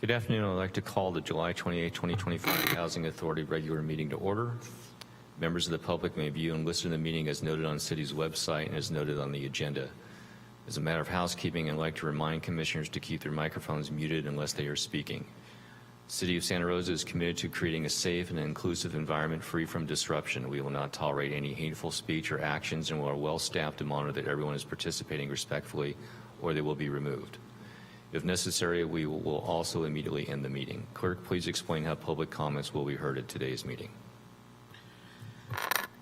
Good afternoon. I'd like to call the July 28, 2025 Housing Authority regular meeting to order. Members of the public may view and listen to the meeting as noted on the city's website and as noted on the agenda. As a matter of housekeeping, I'd like to remind commissioners to keep their microphones muted unless they are speaking. The City of Santa Rosa is committed to creating a safe and inclusive environment free from disruption. We will not tolerate any hateful speech or actions and we are well staffed to monitor that everyone is participating respectfully or they will be removed. If necessary, we will also immediately end the meeting. Clerk, please explain how public comments will be heard at today's meeting.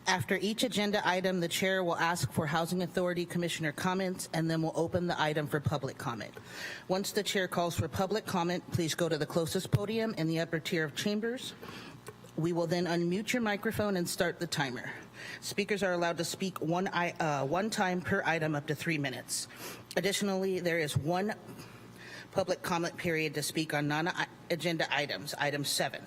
After each agenda item, the chair will ask for Housing Authority Commissioner comments and then we'll open the item for public comment. Once the chair calls for public comment, please go to the closest podium in the upper tier of chambers. We will then unmute your microphone and start the timer. Speakers are allowed to speak one time per item up to 3 minutes. Additionally, there is one public comment period to speak on non-agenda items, item 7.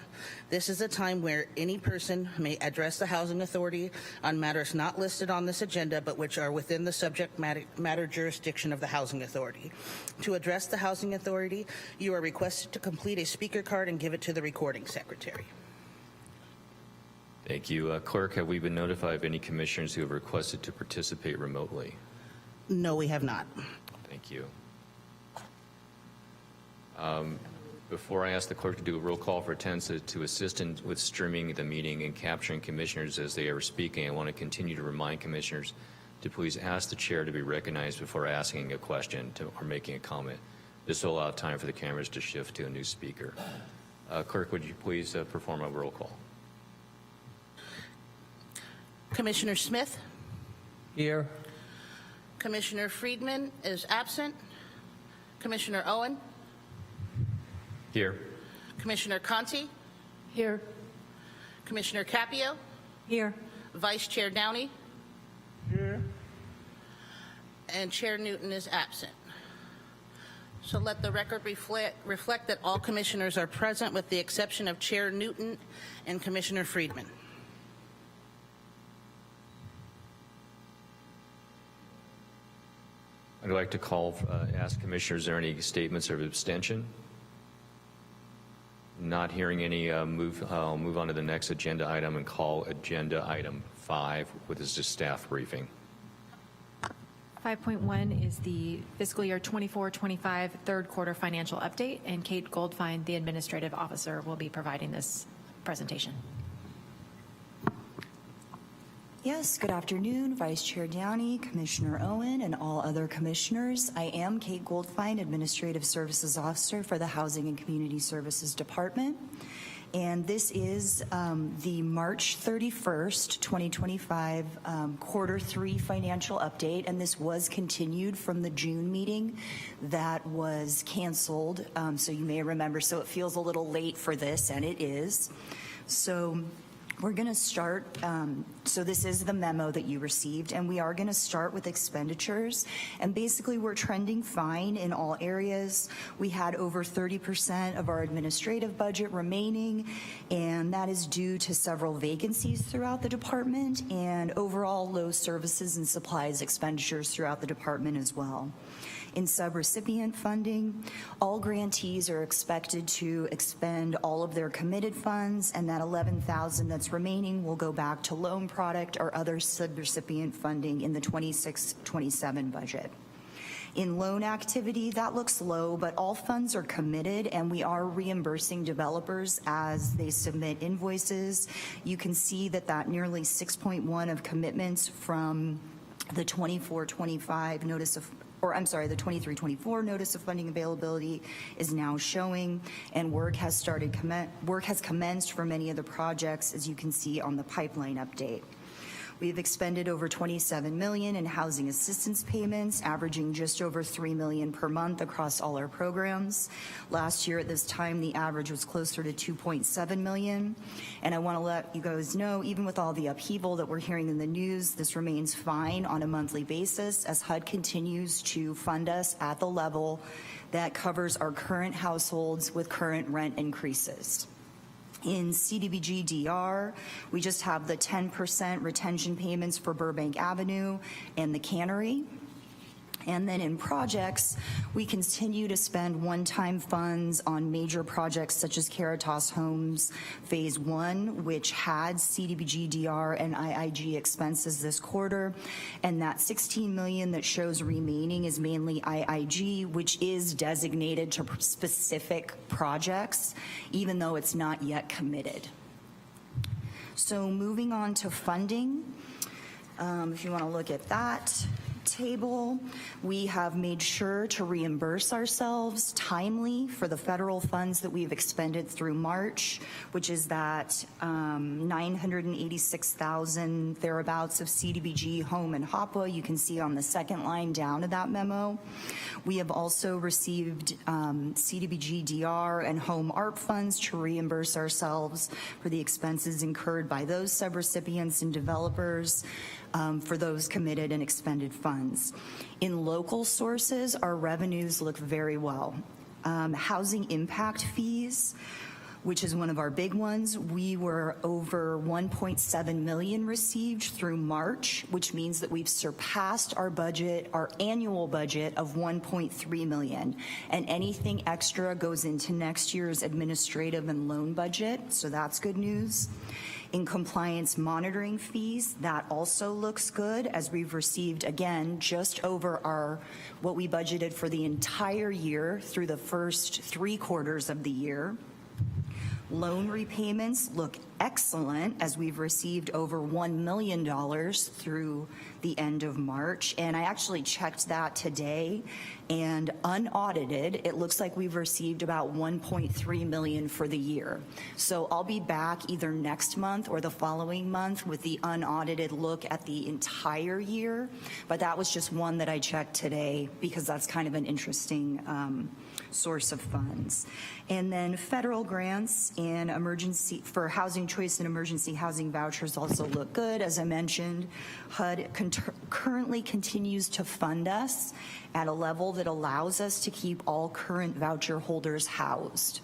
This is a time where any person may address the Housing Authority on matters not listed on this agenda but which are within the subject matter jurisdiction of the Housing Authority. To address the Housing Authority, you are requested to complete a speaker card and give it to the recording secretary. Thank you. Clerk, have we been notified of any commissioners who have requested to participate remotely? No, we have not. Thank you. Before I ask the clerk to do a roll call for attendance to assist with streaming the meeting and capturing commissioners as they are speaking, I want to continue to remind commissioners to please ask the chair to be recognized before asking a question or making a comment. This will allow time for the cameras to shift to a new speaker. Clerk, would you please perform a roll call? Commissioner Smith? Here. Commissioner Friedman is absent. Commissioner Owen? Here. Commissioner Conti? Here. Commissioner Capio? Here. Vice Chair Downey? Here. And Chair Newton is absent. So let the record reflect that all commissioners are present with the exception of Chair Newton and Commissioner Friedman. I'd like to ask commissioners, are there any statements of abstention? Not hearing any, I'll move on to the next agenda item and call agenda item 5, which is the staff briefing. 5.1 is the fiscal year 24-25 third quarter financial update, and Kate Goldfein, the administrative officer, will be providing this presentation. Yes, good afternoon, Vice Chair Downey, Commissioner Owen, and all other commissioners. I am Kate Goldfein, Administrative Services Officer for the Housing and Community Services Department. And this is the March 31st, 2025 quarter 3 financial update. And this was continued from the June meeting that was canceled. So you may remember, so it feels a little late for this, and it is. So we're going to start, so this is the memo that you received, and we are going to start with expenditures. And basically, we're trending fine in all areas. We had over 30% of our administrative budget remaining, and that is due to several vacancies throughout the department and overall low services and supplies expenditures throughout the department as well. In subrecipient funding, all grantees are expected to expend all of their committed funds, and that $11,000 that's remaining will go back to loan product or other subrecipient funding in the 26-27 budget. In loan activity, that looks low, but all funds are committed, and we are reimbursing developers as they submit invoices. You can see that nearly 6.1 of commitments from the 24-25 notice of, or I'm sorry, the 23-24 notice of funding availability is now showing, and work has commenced for many of the projects, as you can see on the pipeline update. We have expended over $27 million in housing assistance payments, averaging just over $3 million per month across all our programs. Last year at this time, the average was closer to $2.7 million. And I want to let you guys know, even with all the upheaval that we're hearing in the news, this remains fine on a monthly basis as HUD continues to fund us at the level that covers our current households with current rent increases. In CDBG DR, we just have the 10% retention payments for Burbank Avenue and the Cannery. And then in projects, we continue to spend one-time funds on major projects such as Caritas Homes Phase 1, which had CDBG, DR, and IIG expenses this quarter. And that $16 million that shows remaining is mainly IIG, which is designated to specific projects, even though it's not yet committed. So moving on to funding, if you want to look at that table, we have made sure to reimburse ourselves timely for the federal funds that we've expended through March, which is that 986,000 thereabouts of CDBG, home, and HOPWA. You can see on the second line down of that memo. We have also received CDBG, DR, and home ARP funds to reimburse ourselves for the expenses incurred by those subrecipients and developers for those committed and expended funds. In local sources, our revenues look very well. Housing impact fees, which is one of our big ones, we were over 1.7 million received through March, which means that we've surpassed our budget, our annual budget of 1.3 million. And anything extra goes into next year's administrative and loan budget, so that's good news. In compliance monitoring fees, that also looks good, as we've received, again, just over what we budgeted for the entire year through the first 3 quarters of the year. Loan repayments look excellent, as we've received over $1 million through the end of March. And I actually checked that today, and unaudited, it looks like we've received about 1.3 million for the year. So I'll be back either next month or the following month with the unaudited look at the entire year. But that was just one that I checked today because that's kind of an interesting source of funds. And then federal grants and emergency for housing choice and emergency housing vouchers also look good. As I mentioned, HUD currently continues to fund us at a level that allows us to keep all current voucher holders housed.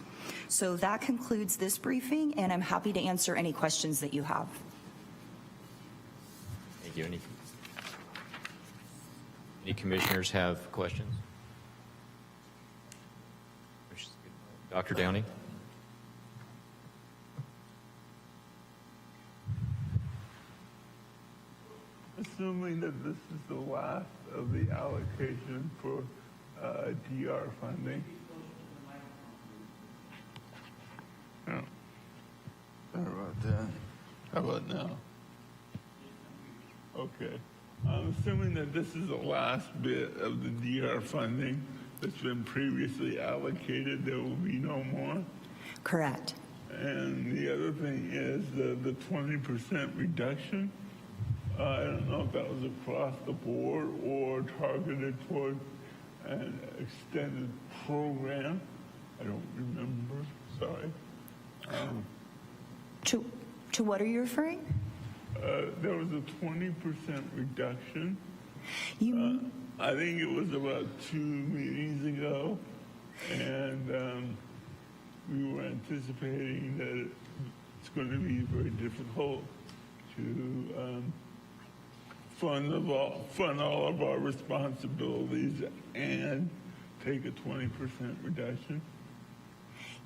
So that concludes this briefing, and I'm happy to answer any questions that you have. Thank you. Any commissioners have questions? Dr. Downey? Assuming that this is the last of the allocation for DR funding. Oh. Sorry about that. How about now? Okay. I'm assuming that this is the last bit of the DR funding that's been previously allocated. There will be no more. Correct. And the other thing is the 20% reduction. I don't know if that was across the board or targeted toward an extended program. I don't remember. Sorry. To what are you referring? There was a 20% reduction. You I think it was about 2 meetings ago, and we were anticipating that it's going to be very difficult to fund all of our responsibilities and take a 20% reduction.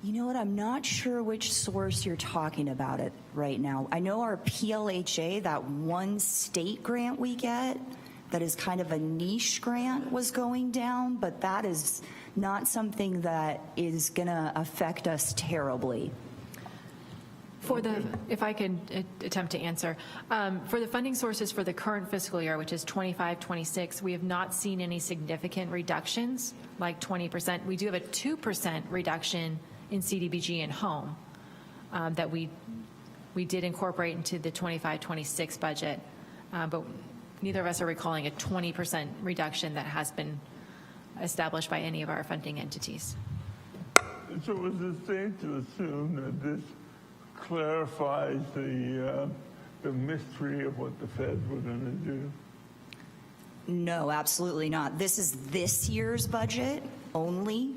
You know what? I'm not sure which source you're talking about it right now. I know our PLHA, that one state grant we get, that is kind of a niche grant, was going down, but that is not something that is going to affect us terribly. For the, if I can attempt to answer, for the funding sources for the current fiscal year, which is 25-26, we have not seen any significant reductions, like 20%. We do have a 2% reduction in CDBG and home that we did incorporate into the 25-26 budget, but neither of us are recalling a 20% reduction that has been established by any of our funding entities. So is it safe to assume that this clarifies the mystery of what the feds were going to do? No, absolutely not. This is this year's budget only.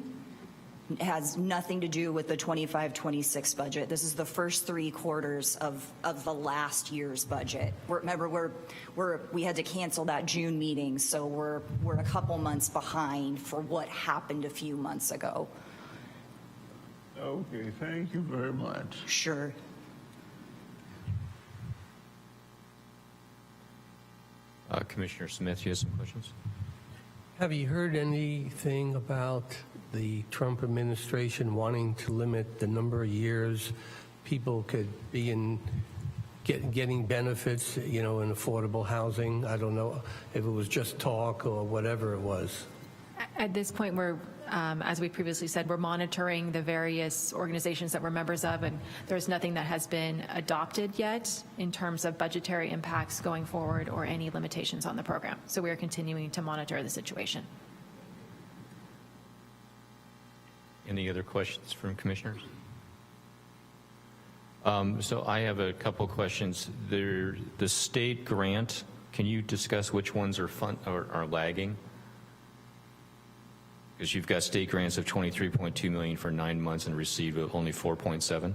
It has nothing to do with the 25-26 budget. This is the first 3 quarters of the last year's budget. Remember, we had to cancel that June meeting, so we're a couple months behind for what happened a few months ago. Okay, thank you very much. Sure. Commissioner Smith, you have some questions? Have you heard anything about the Trump administration wanting to limit the number of years people could be in getting benefits, in affordable housing? I don't know if it was just talk or whatever it was. At this point, we're, as we previously said, we're monitoring the various organizations that we're members of, and there's nothing that has been adopted yet in terms of budgetary impacts going forward or any limitations on the program. So we are continuing to monitor the situation. Any other questions from commissioners? So I have a couple questions. The state grant, can you discuss which ones are lagging? Because you've got state grants of $23.2 million for 9 months and received only 4.7.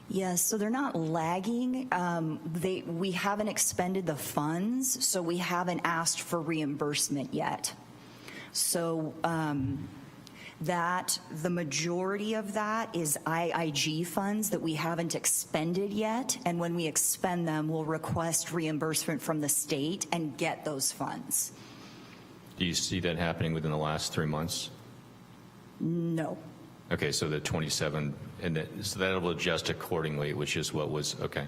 Yes, so they're not lagging. We haven't expended the funds, so we haven't asked for reimbursement yet. So the majority of that is IIG funds that we haven't expended yet, and when we expend them, we'll request reimbursement from the state and get those funds. Do you see that happening within the last 3 months? No. Okay, so the 27, so that will adjust accordingly, which is what was, okay.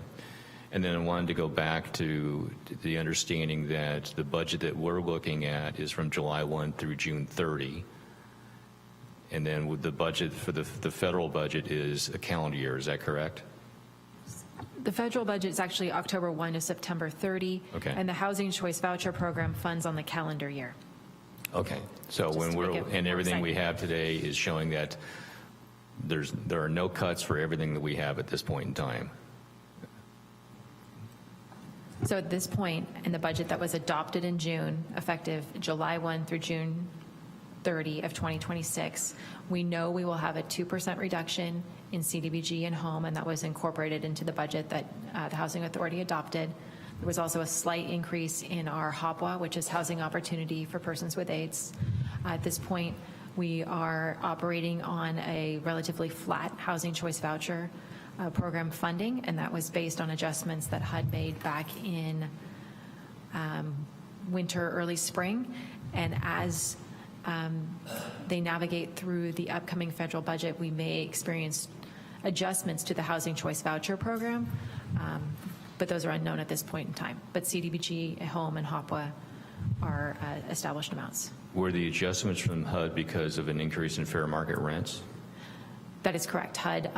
And then I wanted to go back to the understanding that the budget that we're looking at is from July 1 through June 30. And then with the budget for the federal budget is a calendar year, is that correct? The federal budget is actually October 1 to September 30. Okay. And the Housing Choice Voucher Program funds on the calendar year. Okay, so Just when to make it and more everything we exciting. have today is showing that there are no cuts for everything that we have at this point in time. So at this point, in the budget that was adopted in June, effective July 1 through June 30 of 2026, we know we will have a 2% reduction in CDBG and home, and that was incorporated into the budget that the Housing Authority adopted. There was also a slight increase in our HOPWA, which is Housing Opportunity for Persons with AIDS. At this point, we are operating on a relatively flat Housing Choice Voucher program funding, and that was based on adjustments that HUD made back in winter, early spring. And as they navigate through the upcoming federal budget, we may experience adjustments to the Housing Choice Voucher program, but those are unknown at this point in time. But CDBG, home, and HOPWA are established amounts. Were the adjustments from HUD because of an increase in fair market rents? That is correct. HUD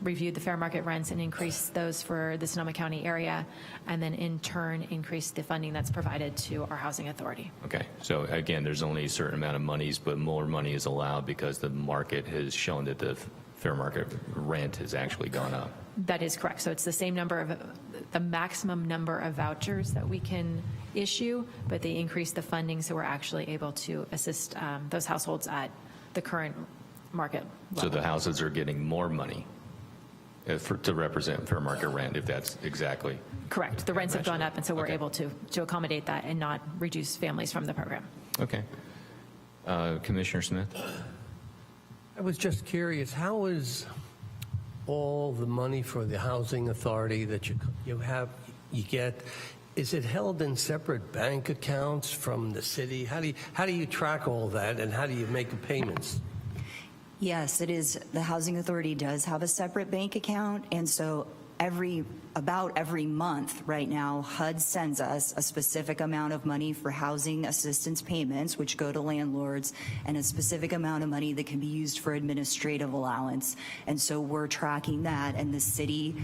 reviewed the fair market rents and increased those for the Sonoma County area, and then in turn increased the funding that's provided to our housing authority. Okay, so again, there's only a certain amount of monies, but more money is allowed because the market has shown that the fair market rent has actually gone up. That is correct. So it's the same number of, the maximum number of vouchers that we can issue, but they increase the funding, so we're actually able to assist those households at the current market level. So the houses are getting more money to represent fair market rent, if that's exactly. Correct. The rents have gone up, and so we're able to accommodate that and not reduce families from the program. Okay. Commissioner Smith? I was just curious, how is all the money for the housing authority that you get, is it held in separate bank accounts from the city? How do you track all that, and how do you make the payments? Yes, it is. The Housing Authority does have a separate bank account, and so about every month right now, HUD sends us a specific amount of money for housing assistance payments, which go to landlords, and a specific amount of money that can be used for administrative allowance. And so we're tracking that, and the city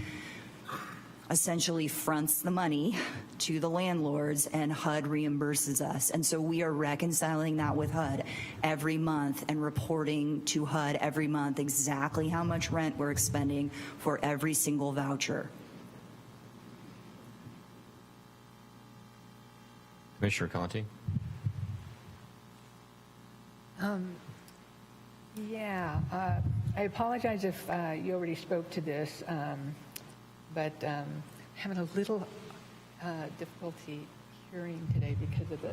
essentially fronts the money to the landlords, and HUD reimburses us. And so we are reconciling that with HUD every month and reporting to HUD every month exactly how much rent we're expending for every single voucher. Commissioner Conti? Yeah, I apologize if you already spoke to this, but having a little difficulty hearing today because of the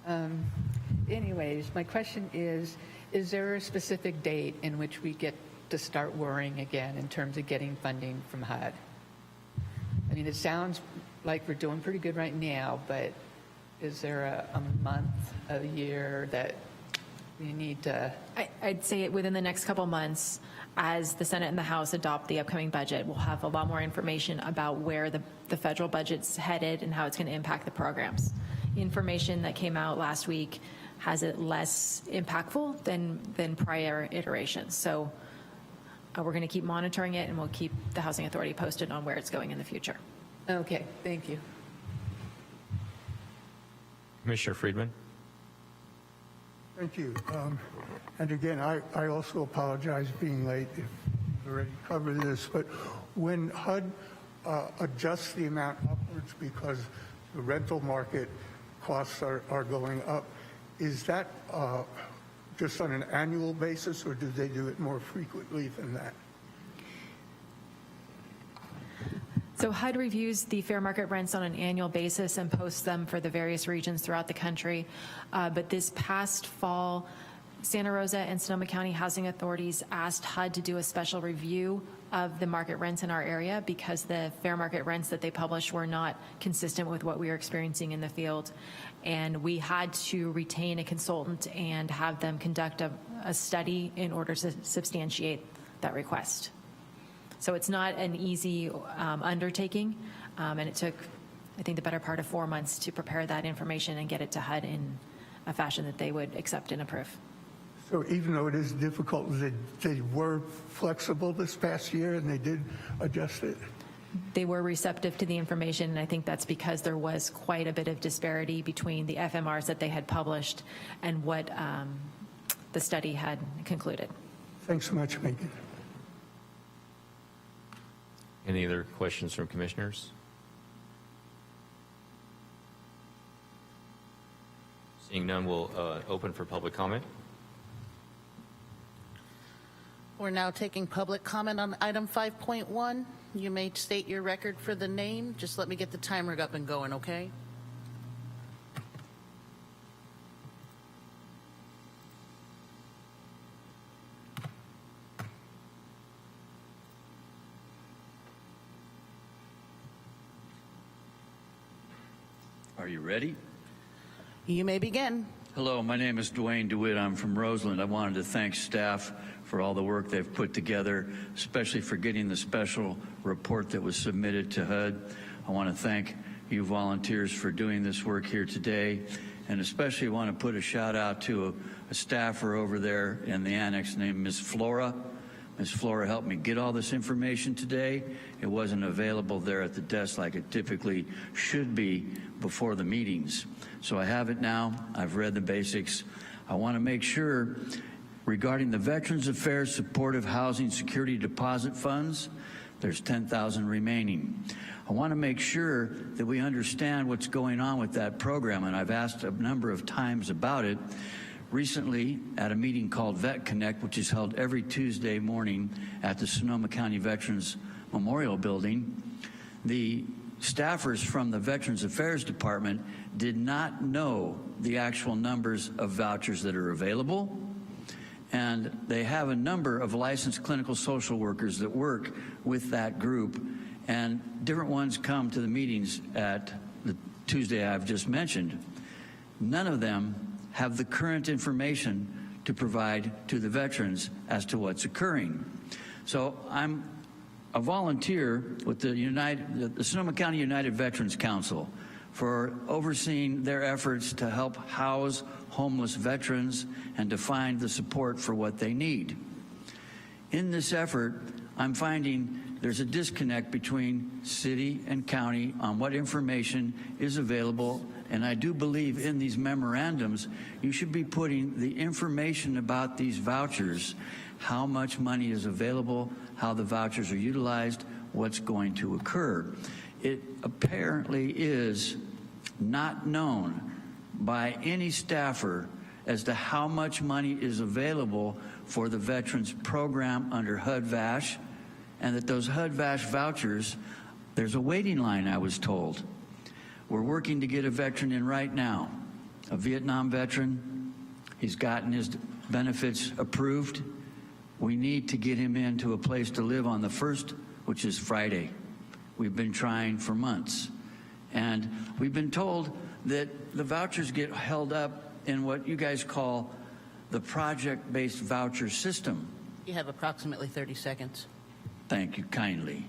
fan. Anyways, my question is there a specific date in which we get to start worrying again in terms of getting funding from HUD? I mean, it sounds like we're doing pretty good right now, but is there a month, a year that we need to? I'd say within the next couple months, as the Senate and the House adopt the upcoming budget, we'll have a lot more information about where the federal budget's headed and how it's going to impact the programs. Information that came out last week has it less impactful than prior iterations. So we're going to keep monitoring it, and we'll keep the Housing Authority posted on where it's going in the future. Okay, thank you. Commissioner Friedman? Thank you. And again, I also apologize being late if you've already covered this, but when HUD adjusts the amount upwards because the rental market costs are going up, is that just on an annual basis, or do they do it more frequently than that? So HUD reviews the fair market rents on an annual basis and posts them for the various regions throughout the country. But this past fall, Santa Rosa and Sonoma County Housing Authorities asked HUD to do a special review of the market rents in our area because the fair market rents that they published were not consistent with what we were experiencing in the field. And we had to retain a consultant and have them conduct a study in order to substantiate that request. So it's not an easy undertaking, and it took, I think, the better part of 4 months to prepare that information and get it to HUD in a fashion that they would accept and approve. So even though it is difficult, they were flexible this past year and they did adjust it? They were receptive to the information, and I think that's because there was quite a bit of disparity between the FMRs that they had published and what the study had concluded. Thanks so much, Megan. Any other questions from commissioners? Seeing none, we'll open for public comment. We're now taking public comment on item 5.1. You may state your record for the name. Just let me get the timer up and going, okay? Are you ready? You may begin. Hello, my name is Dwayne DeWitt. I'm from Roseland. I wanted to thank staff for all the work they've put together, especially for getting the special report that was submitted to HUD. I want to thank you volunteers for doing this work here today, and especially want to put a shout out to a staffer over there in the annex named Ms. Flora. Ms. Flora helped me get all this information today. It wasn't available there at the desk like it typically should be before the meetings. So I have it now. I've read the basics. I want to make sure regarding the Veterans Affairs Supportive Housing Security Deposit Funds, there's $10,000 remaining. I want to make sure that we understand what's going on with that program, and I've asked a number of times about it. Recently, at a meeting called Vet Connect, which is held every Tuesday morning at the Sonoma County Veterans Memorial Building, the staffers from the Veterans Affairs Department did not know the actual numbers of vouchers that are available. And they have a number of licensed clinical social workers that work with that group, and different ones come to the meetings at the Tuesday I've just mentioned. None of them have the current information to provide to the veterans as to what's occurring. So I'm a volunteer with the Sonoma County United Veterans Council for overseeing their efforts to help house homeless veterans and to find the support for what they need. In this effort, I'm finding there's a disconnect between city and county on what information is available, and I do believe in these memorandums you should be putting the information about these vouchers, how much money is available, how the vouchers are utilized, what's going to occur. It apparently is not known by any staffer as to how much money is available for the Veterans Program under HUD-VASH, and that those HUD-VASH vouchers, there's a waiting line, I was told. We're working to get a veteran in right now, a Vietnam veteran. He's gotten his benefits approved. We need to get him into a place to live on the 1st, which is Friday. We've been trying for months. And we've been told that the vouchers get held up in what you guys call the project-based voucher system. You have approximately 30 seconds. Thank you kindly.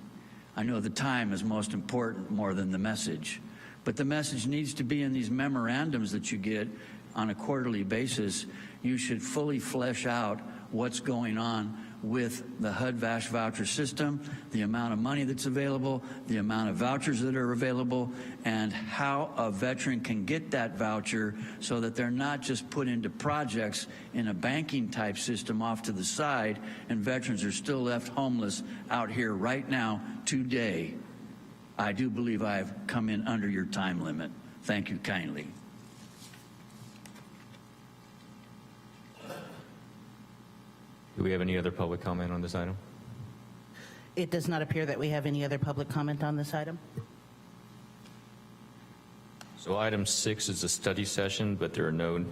I know the time is most important more than the message, but the message needs to be in these memorandums that you get on a quarterly basis. You should fully flesh out what's going on with the HUD-VASH voucher system, the amount of money that's available, the amount of vouchers that are available, and how a veteran can get that voucher so that they're not just put into projects in a banking type system off to the side, and veterans are still left homeless out here right now today. I do believe I've come in under your time limit. Thank you kindly. Do we have any other public comment on this item? It does not appear that we have any other public comment on this item. So item 6 is a study session, but there are no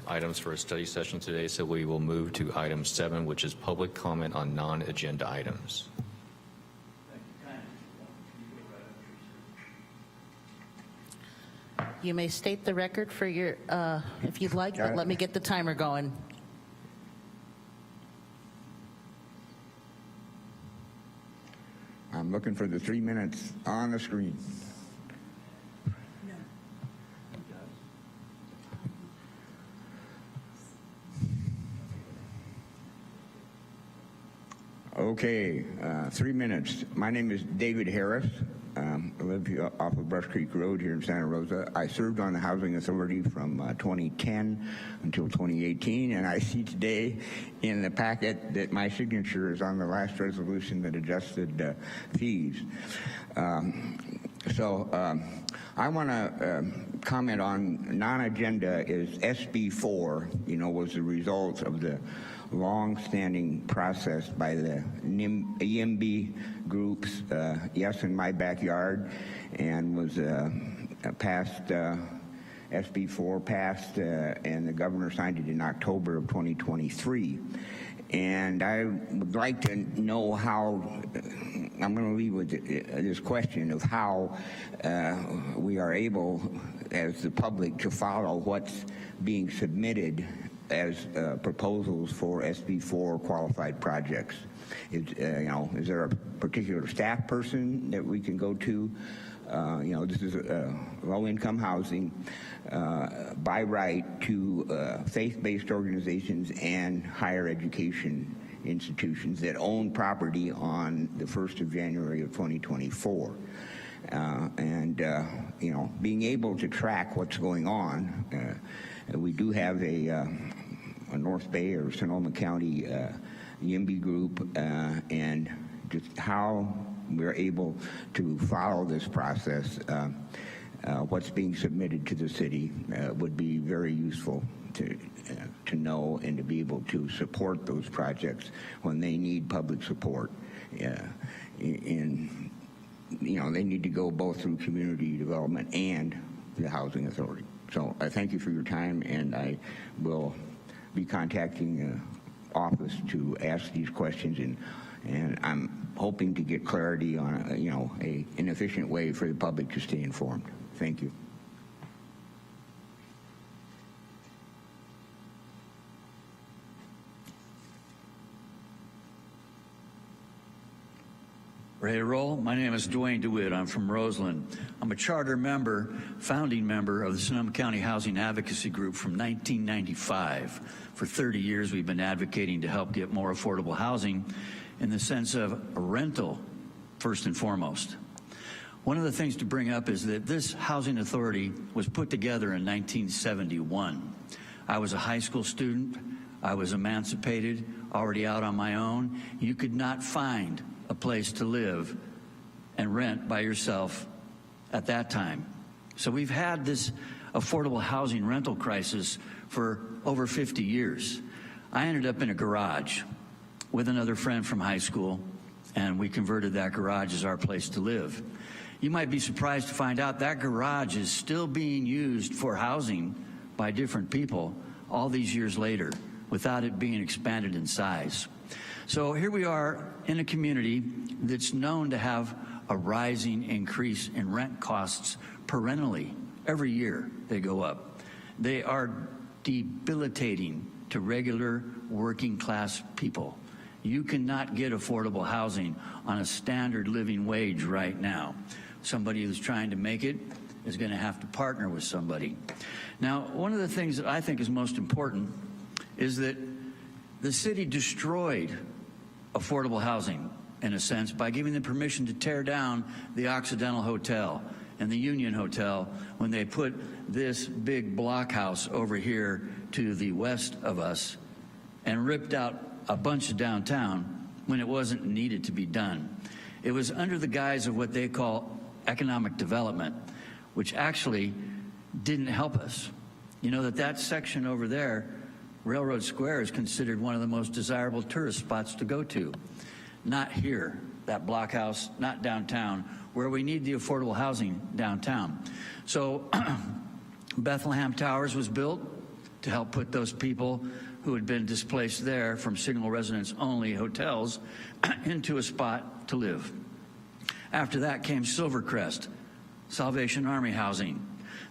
items for a study session today, so we will move to item 7, which is public comment on non-agenda items. You may state the record for your, if you'd like, but let me get the timer going. I'm looking for the 3 minutes on the screen. Okay, 3 minutes. My name is David Harris. I live here off of Brush Creek Road here in Santa Rosa. I served on the Housing Authority from 2010 until 2018, and I see today in the packet that my signature is on the last resolution that adjusted fees. So I want to comment on non-agenda is SB4, was the result of the long-standing process by the YIMBY groups, Yes in My Backyard, and was passed, SB4 passed, and the governor signed it in October of 2023. And I would like to know how, I'm going to leave with this question of how we are able, as the public, to follow what's being submitted as proposals for SB4 qualified projects. Is there a particular staff person that we can go to? This is low-income housing by right to faith-based organizations and higher education institutions that own property on the 1st of January of 2024. Being able to track what's going on, we do have a North Bay or Sonoma County YIMBY group, and just how we're able to follow this process, what's being submitted to the city would be very useful to know and to be able to support those projects when they need public support. They need to go both through community development and the Housing Authority. So I thank you for your time, and I will be contacting the office to ask these questions, and I'm hoping to get clarity on an efficient way for the public to stay informed. Thank you. Ready to roll? My name is Dwayne DeWitt. I'm from Roseland. I'm a charter member, founding member of the Sonoma County Housing Advocacy Group from 1995. For 30 years, we've been advocating to help get more affordable housing in the sense of a rental, first and foremost. One of the things to bring up is that this housing authority was put together in 1971. I was a high school student. I was emancipated, already out on my own. You could not find a place to live and rent by yourself at that time. So we've had this affordable housing rental crisis for over 50 years. I ended up in a garage with another friend from high school, and we converted that garage as our place to live. You might be surprised to find out that garage is still being used for housing by different people all these years later without it being expanded in size. So here we are in a community that's known to have a rising increase in rent costs perennially. Every year they go up. They are debilitating to regular working class people. You cannot get affordable housing on a standard living wage right now. Somebody who's trying to make it is going to have to partner with somebody. Now, one of the things that I think is most important is that the city destroyed affordable housing, in a sense, by giving them permission to tear down the Occidental Hotel and the Union Hotel when they put this big block house over here to the west of us and ripped out a bunch of downtown when it wasn't needed to be done. It was under the guise of what they call economic development, which actually didn't help us. You know that section over there, Railroad Square, is considered one of the most desirable tourist spots to go to. Not here, that block house, not downtown, where we need the affordable housing downtown. So Bethlehem Towers was built to help put those people who had been displaced there from single residence only hotels into a spot to live. After that came Silvercrest, Salvation Army housing.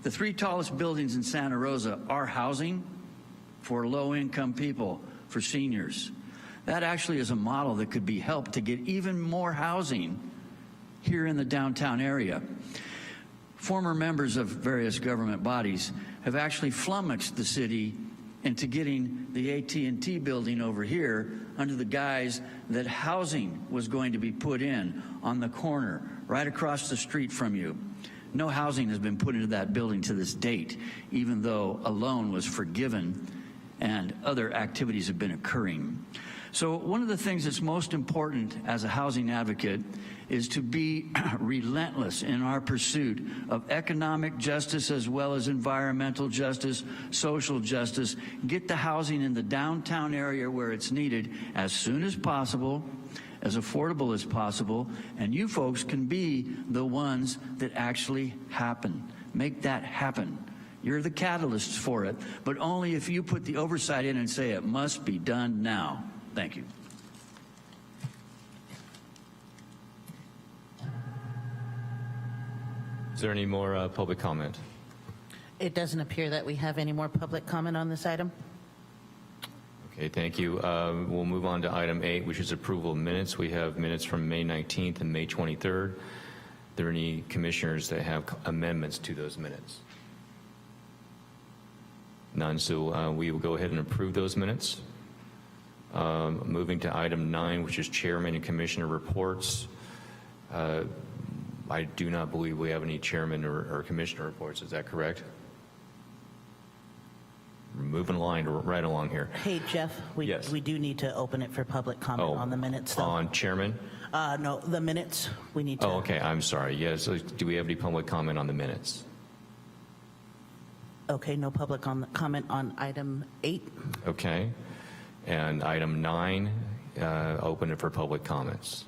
The 3 tallest buildings in Santa Rosa are housing for low-income people, for seniors. That actually is a model that could be helped to get even more housing here in the downtown area. Former members of various government bodies have actually flummoxed the city into getting the AT&T building over here under the guise that housing was going to be put in on the corner right across the street from you. No housing has been put into that building to this date, even though a loan was forgiven and other activities have been occurring. So one of the things that's most important as a housing advocate is to be relentless in our pursuit of economic justice as well as environmental justice, social justice. Get the housing in the downtown area where it's needed as soon as possible, as affordable as possible, and you folks can be the ones that actually make that happen. You're the catalysts for it, but only if you put the oversight in and say it must be done now. Thank you. Is there any more public comment? It doesn't appear that we have any more public comment on this item. Okay, thank you. We'll move on to item 8, which is approval of minutes. We have minutes from May 19th and May 23rd. Are there any commissioners that have amendments to those minutes? None, so we will go ahead and approve those minutes. Moving to item 9, which is chairman and commissioner reports. I do not believe we have any chairman or commissioner reports. Is that correct? We're moving right along here. Hey, Jeff, Yes. we do need to open it for public comment on the minutes, though. On chairman? No, the minutes, we need to. Oh, okay, I'm sorry. Yes, so do we have any public comment on the minutes? Okay, no public comment on item 8. Okay. And item 9, open it for public comments.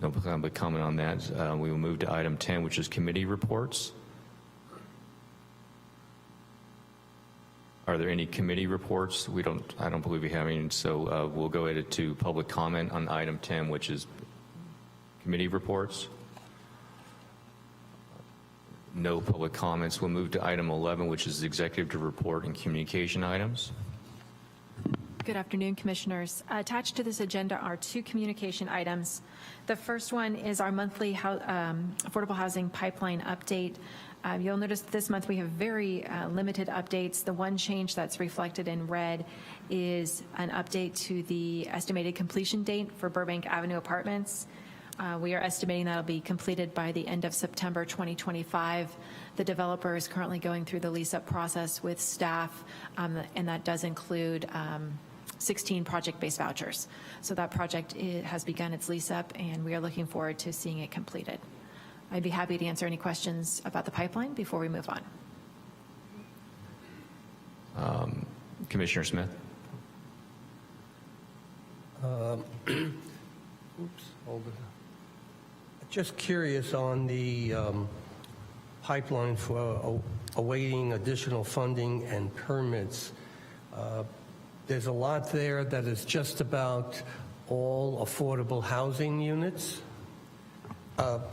No public comment on that. We will move to item 10, which is committee reports. Are there any committee reports? I don't believe we have any, so we'll go ahead to public comment on item 10, which is committee reports. No public comments. We'll move to item 11, which is executive report and communication items. Good afternoon, Commissioners. Attached to this agenda are 2 communication items. The first one is our monthly affordable housing pipeline update. You'll notice this month we have very limited updates. The one change that's reflected in red is an update to the estimated completion date for Burbank Avenue Apartments. We are estimating that'll be completed by the end of September 2025. The developer is currently going through the lease-up process with staff, and that does include 16 project-based vouchers. So that project has begun its lease-up, and we are looking forward to seeing it completed. I'd be happy to answer any questions about the pipeline before we move on. Commissioner Smith? Oops, hold it. Just curious on the pipeline for awaiting additional funding and permits. There's a lot there that is just about all affordable housing units.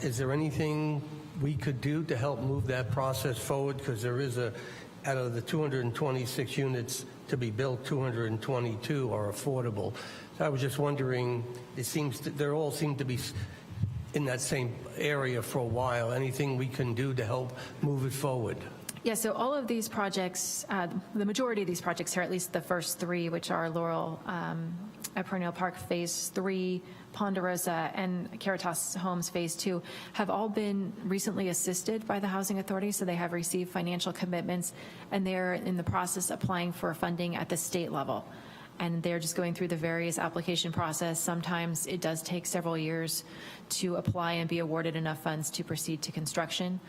Is there anything we could do to help move that process forward? Because there is out of the 226 units to be built, 222 are affordable. So I was just wondering, they all seem to be in that same area for a while. Anything we can do to help move it forward? Yeah, so all of these projects, the majority of these projects here, at least the first three, which are Laurel at Perennial Park Phase 3, Ponderosa, and Caritas Homes Phase 2, have all been recently assisted by the Housing Authority, so they have received financial commitments, and they're in the process applying for funding at the state level. And they're just going through the various application process. Sometimes it does take several years to apply and be awarded enough funds to proceed to construction.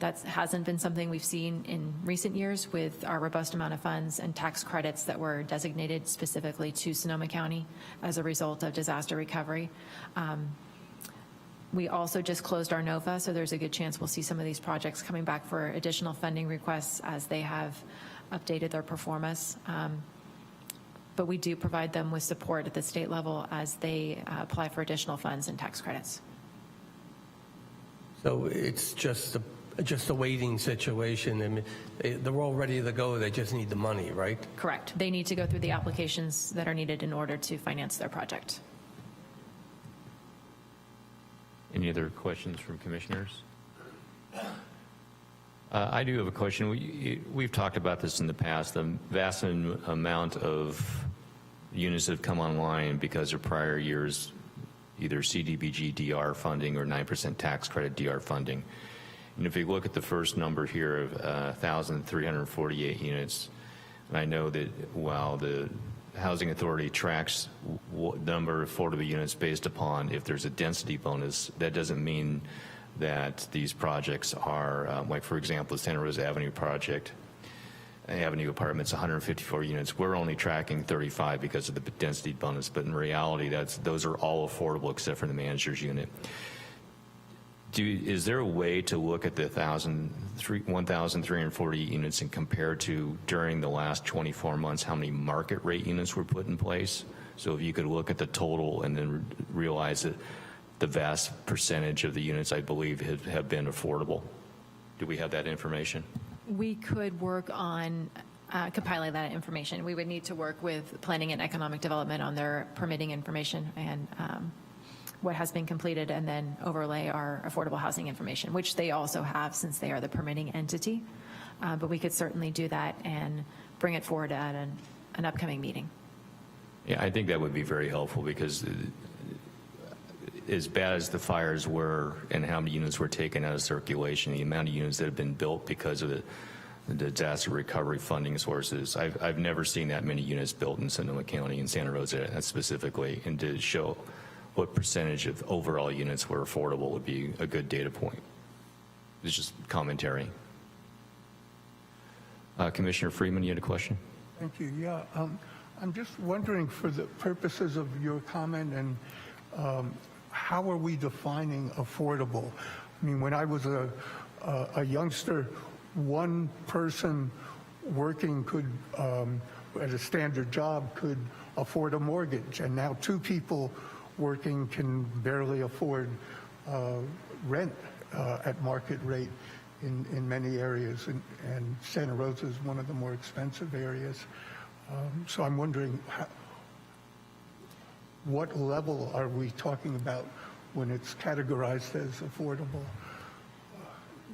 That hasn't been something we've seen in recent years with our robust amount of funds and tax credits that were designated specifically to Sonoma County as a result of disaster recovery. We also just closed our NOFA, so there's a good chance we'll see some of these projects coming back for additional funding requests as they have updated their performance. But we do provide them with support at the state level as they apply for additional funds and tax credits. So it's just a waiting situation. I mean, they're all ready to go. They just need the money, right? Correct. They need to go through the applications that are needed in order to finance their project. Any other questions from commissioners? I do have a question. We've talked about this in the past. The vast amount of units that have come online because of prior years, either CDBG DR funding or 9% tax credit DR funding. And if you look at the first number here of 1,348 units, and I know that while the Housing Authority tracks number of affordable units based upon if there's a density bonus, that doesn't mean that these projects are, like for example, the Santa Rosa Avenue project, Avenue Apartments, 154 units. We're only tracking 35 because of the density bonus, but in reality, those are all affordable except for the manager's unit. Is there a way to look at the 1,340 units and compare to during the last 24 months how many market rate units were put in place? So if you could look at the total and then realize that the vast percentage of the units, I believe, have been affordable. Do we have that information? We could work on compiling that information. We would need to work with Planning and Economic Development on their permitting information and what has been completed, and then overlay our affordable housing information, which they also have since they are the permitting entity. But we could certainly do that and bring it forward at an upcoming meeting. Yeah, I think that would be very helpful because as bad as the fires were and how many units were taken out of circulation, the amount of units that have been built because of the disaster recovery funding sources, I've never seen that many units built in Sonoma County and Santa Rosa specifically, and to show what percentage of overall units were affordable would be a good data point. It's just commentary. Commissioner Freeman, you had a question? Thank you. Yeah, I'm just wondering, for the purposes of your comment, and how are we defining affordable? I mean, when I was a youngster, one person working could, at a standard job, could afford a mortgage, and now two people working can barely afford rent at market rate in many areas, and Santa Rosa is one of the more expensive areas. So I'm wondering, what level are we talking about when it's categorized as affordable?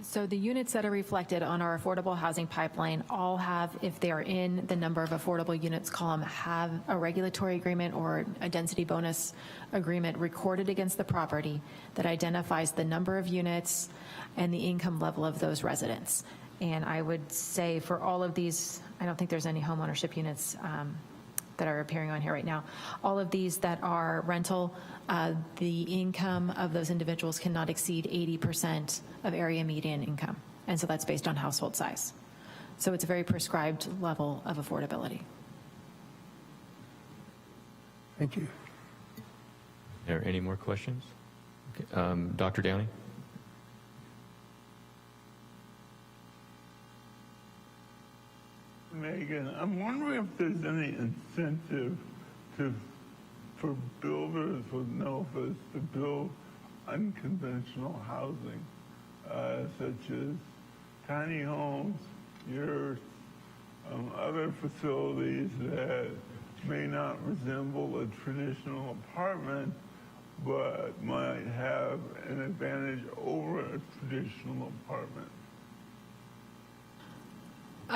So the units that are reflected on our affordable housing pipeline all have, if they are in the number of affordable units column, have a regulatory agreement or a density bonus agreement recorded against the property that identifies the number of units and the income level of those residents. And I would say for all of these, I don't think there's any homeownership units that are appearing on here right now. All of these that are rental, the income of those individuals cannot exceed 80% of area median income. And so that's based on household size. So it's a very prescribed level of affordability. Thank you. Are there any more questions? Okay. Dr. Downey? Megan, I'm wondering if there's any incentive for builders with NOFAs to build unconventional housing, such as tiny homes, yurts, other facilities that may not resemble a traditional apartment, but might have an advantage over a traditional apartment.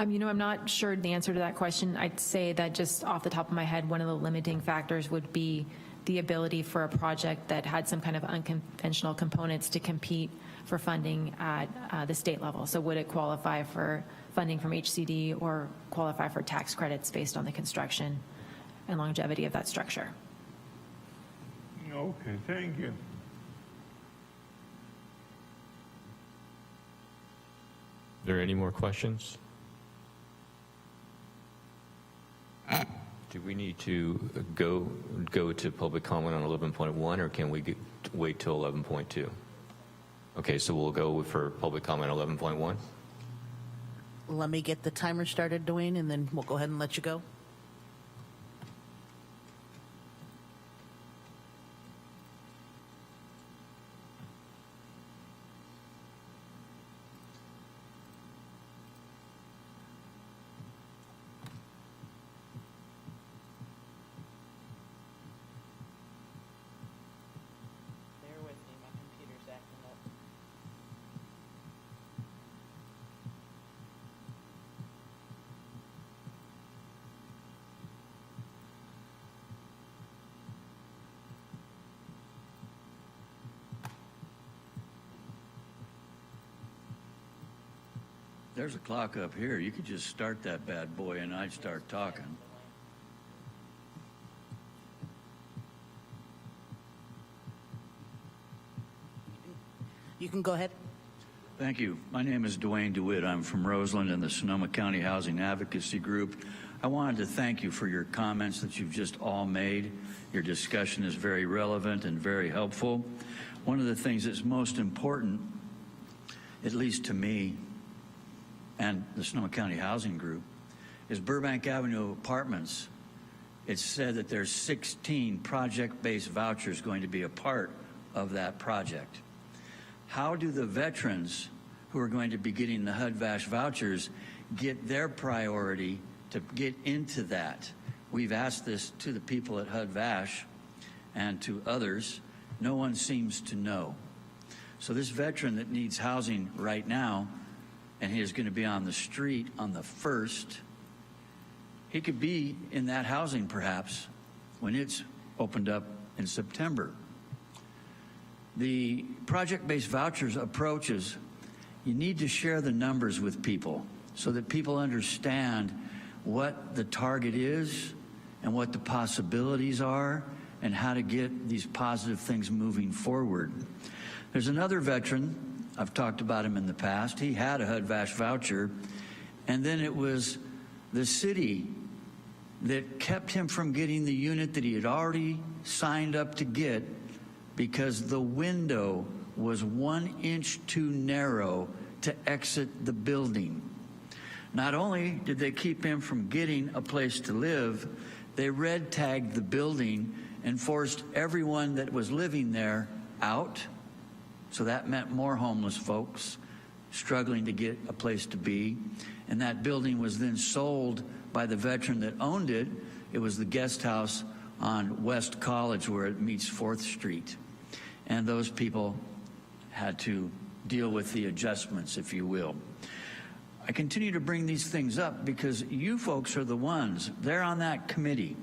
You know, I'm not sure the answer to that question. I'd say that just off the top of my head, one of the limiting factors would be the ability for a project that had some kind of unconventional components to compete for funding at the state level. So would it qualify for funding from HCD or qualify for tax credits based on the construction and longevity of that structure? Okay, thank you. Are there any more questions? Do we need to go to public comment on 11.1, or can we wait till 11.2? Okay, so we'll go for public comment 11.1. Let me get the timer started, Dwayne, and then we'll go ahead and let you go. Bear with me, my computer's acting up. There's a clock up here. You could just start that bad boy and I'd start talking. You can go ahead. Thank you. My name is Dwayne DeWitt. I'm from Roseland and the Sonoma County Housing Advocacy Group. I wanted to thank you for your comments that you've just all made. Your discussion is very relevant and very helpful. One of the things that's most important, at least to me and the Sonoma County Housing Group, is Burbank Avenue Apartments. It's said that there's 16 project-based vouchers going to be a part of that project. How do the veterans who are going to be getting the HUD-VASH vouchers get their priority to get into that? We've asked this to the people at HUD-VASH and to others. No one seems to know. So this veteran that needs housing right now, and he is going to be on the street on the 1st, he could be in that housing perhaps when it's opened up in September. The project-based vouchers approaches, you need to share the numbers with people so that people understand what the target is and what the possibilities are and how to get these positive things moving forward. There's another veteran, I've talked about him in the past. He had a HUD-VASH voucher, and then it was the city that kept him from getting the unit that he had already signed up to get because the window was 1 inch too narrow to exit the building. Not only did they keep him from getting a place to live, they red tagged the building and forced everyone that was living there out. So that meant more homeless folks struggling to get a place to be. And that building was then sold by the veteran that owned it. It was the guest house on West College where it meets 4th Street. And those people had to deal with the adjustments, if you will. I continue to bring these things up because you folks are the ones, they're on that committee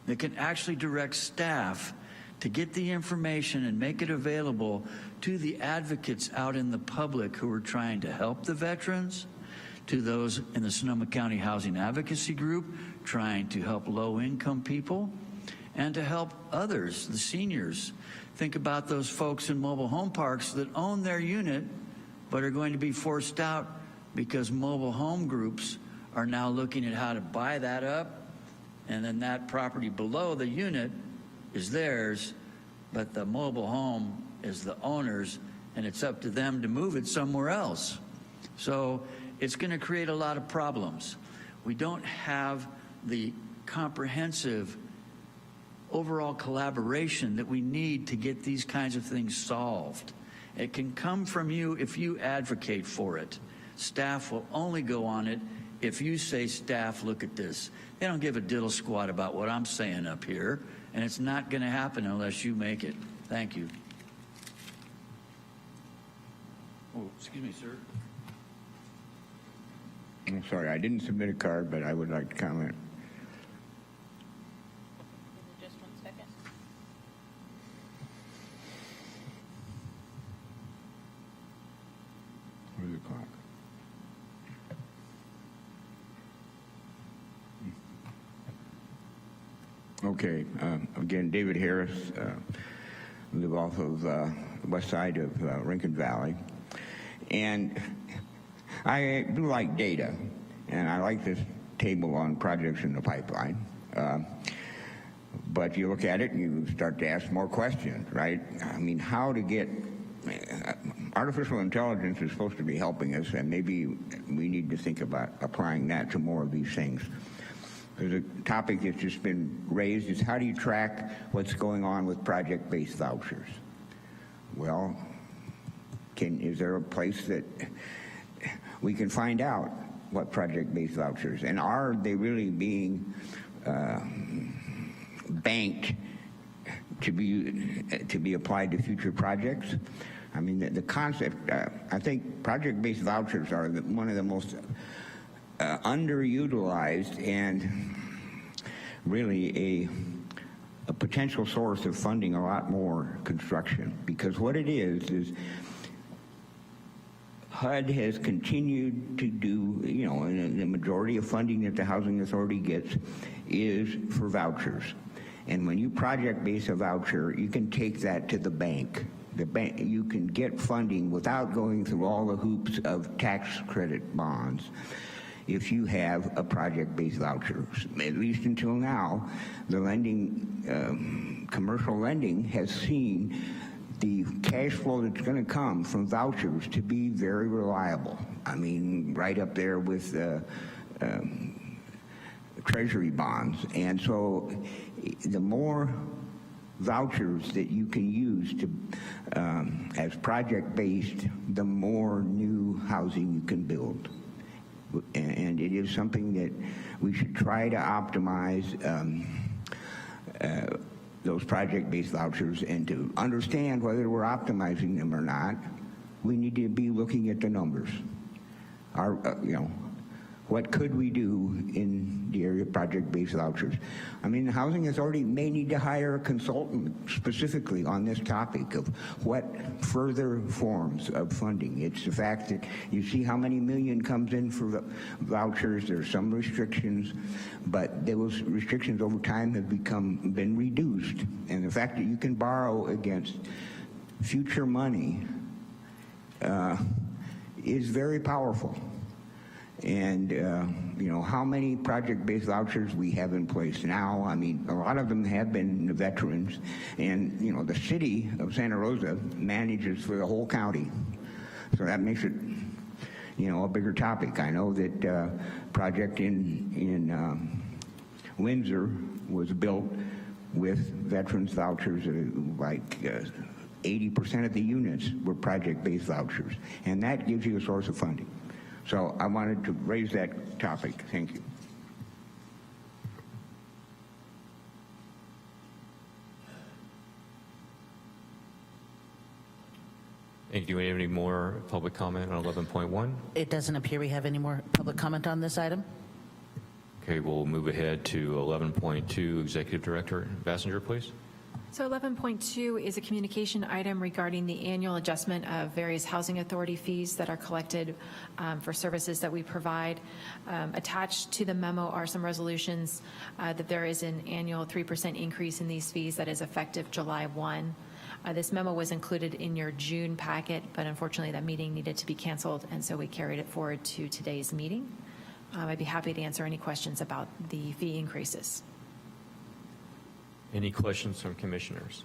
that can actually direct staff to get the information and make it available to the advocates out in the public who are trying to help the veterans, to those in the Sonoma County Housing Advocacy Group trying to help low-income people and to help others, the seniors. Think about those folks in mobile home parks that own their unit but are going to be forced out because mobile home groups are now looking at how to buy that up, and then that property below the unit is theirs, but the mobile home is the owner's, and it's up to them to move it somewhere else. So it's going to create a lot of problems. We don't have the comprehensive overall collaboration that we need to get these kinds of things solved. It can come from you if you advocate for it. Staff will only go on it if you say, staff, look at this. They don't give a diddle squat about what I'm saying up here, and it's not going to happen unless you make it. Thank you. Oh, excuse me, sir. I'm sorry, I didn't submit a card, but I would like to comment. Just 1 second. Where's the clock? Okay, again, David Harris, live off of the west side of Rincon Valley. And I do like data, and I like this table on projects in the pipeline. But you look at it and you start to ask more questions, right? I mean, how to get artificial intelligence is supposed to be helping us, and maybe we need to think about applying that to more of these things. There's a topic that's just been raised is how do you track what's going on with project-based vouchers? Well, is there a place that we can find out what project-based vouchers, and are they really being banked to be applied to future projects? I mean, the concept, I think project-based vouchers are one of the most underutilized and really a potential source of funding a lot more construction, because what it is HUD has continued to do, and the majority of funding that the Housing Authority gets is for vouchers. And when you project-base a voucher, you can take that to the bank. You can get funding without going through all the hoops of tax credit bonds if you have a project-based voucher. At least until now, the lending, commercial lending has seen the cash flow that's going to come from vouchers to be very reliable. I mean, right up there with treasury bonds. And so the more vouchers that you can use to as project-based, the more new housing you can build. And it is something that we should try to optimize those project-based vouchers, and to understand whether we're optimizing them or not, we need to be looking at the numbers. What could we do in the area of project-based vouchers? I mean, the Housing Authority may need to hire a consultant specifically on this topic of what further forms of funding. It's the fact that you see how many million comes in for vouchers. There's some restrictions, but those restrictions over time have been reduced. And the fact that you can borrow against future money is very powerful. And, how many project-based vouchers we have in place now. I mean, a lot of them have been the veterans. And, the city of Santa Rosa manages for the whole county. So that makes it, a bigger topic. I know that project in Windsor was built with veterans vouchers, like 80% of the units were project-based vouchers. And that gives you a source of funding. So I wanted to raise that topic. Thank you. Thank you. Do we have any more public comment on 11.1? It doesn't appear we have any more public comment on this item. Okay, we'll move ahead to 11.2. Executive Director Bassinger, please. So 11.2 is a communication item regarding the annual adjustment of various housing authority fees that are collected for services that we provide. Attached to the memo are some resolutions that there is an annual 3% increase in these fees that is effective July 1. This memo was included in your June packet, but unfortunately that meeting needed to be canceled, and so we carried it forward to today's meeting. I'd be happy to answer any questions about the fee increases. Any questions from commissioners?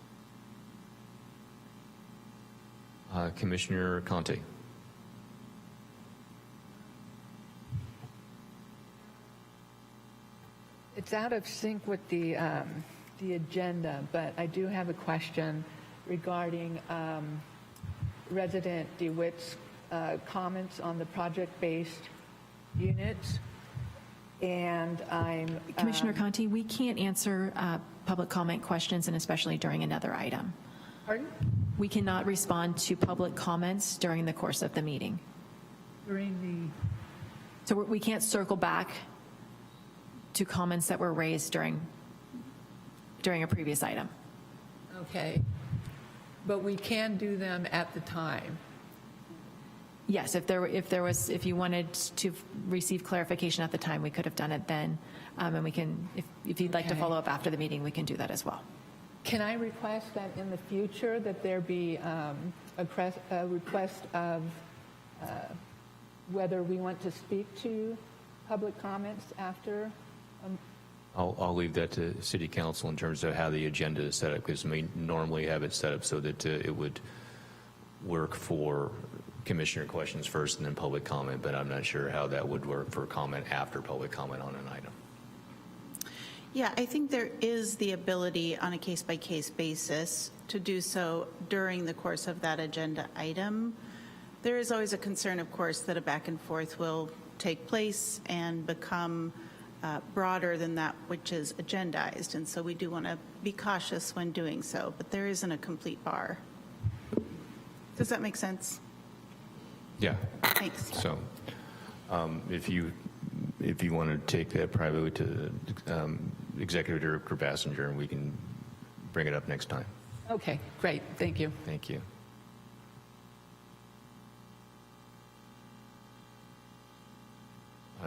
Commissioner Conte. It's out of sync with the agenda, but I do have a question regarding resident DeWitt's comments on the project-based units. And I'm... Commissioner Conti, we can't answer public comment questions, and especially during another item. Pardon? We cannot respond to public comments during the course of the meeting. During So we can't circle back to comments that were raised during a previous item. the... Okay. But we can do them at the time. Yes, if you wanted to receive clarification at the time, we could have done it then. And we can, if you'd like to Okay. follow up after the meeting, we can do that as well. Can I request that in the future that there be a request of whether we want to speak to public comments after? I'll leave that to City Council in terms of how the agenda is set up, because we normally have it set up so that it would work for commissioner questions first and then public comment, but I'm not sure how that would work for comment after public comment on an item. Yeah, I think there is the ability on a case-by-case basis to do so during the course of that agenda item. There is always a concern, of course, that a back and forth will take place and become broader than that which is agendized, and so we do want to be cautious when doing so, but there isn't a complete bar. Does that make sense? Yeah. Thanks. So if you want to take that privately to Executive Director Bassinger, and we can bring it up next time. Okay, great. Thank you. Thank you.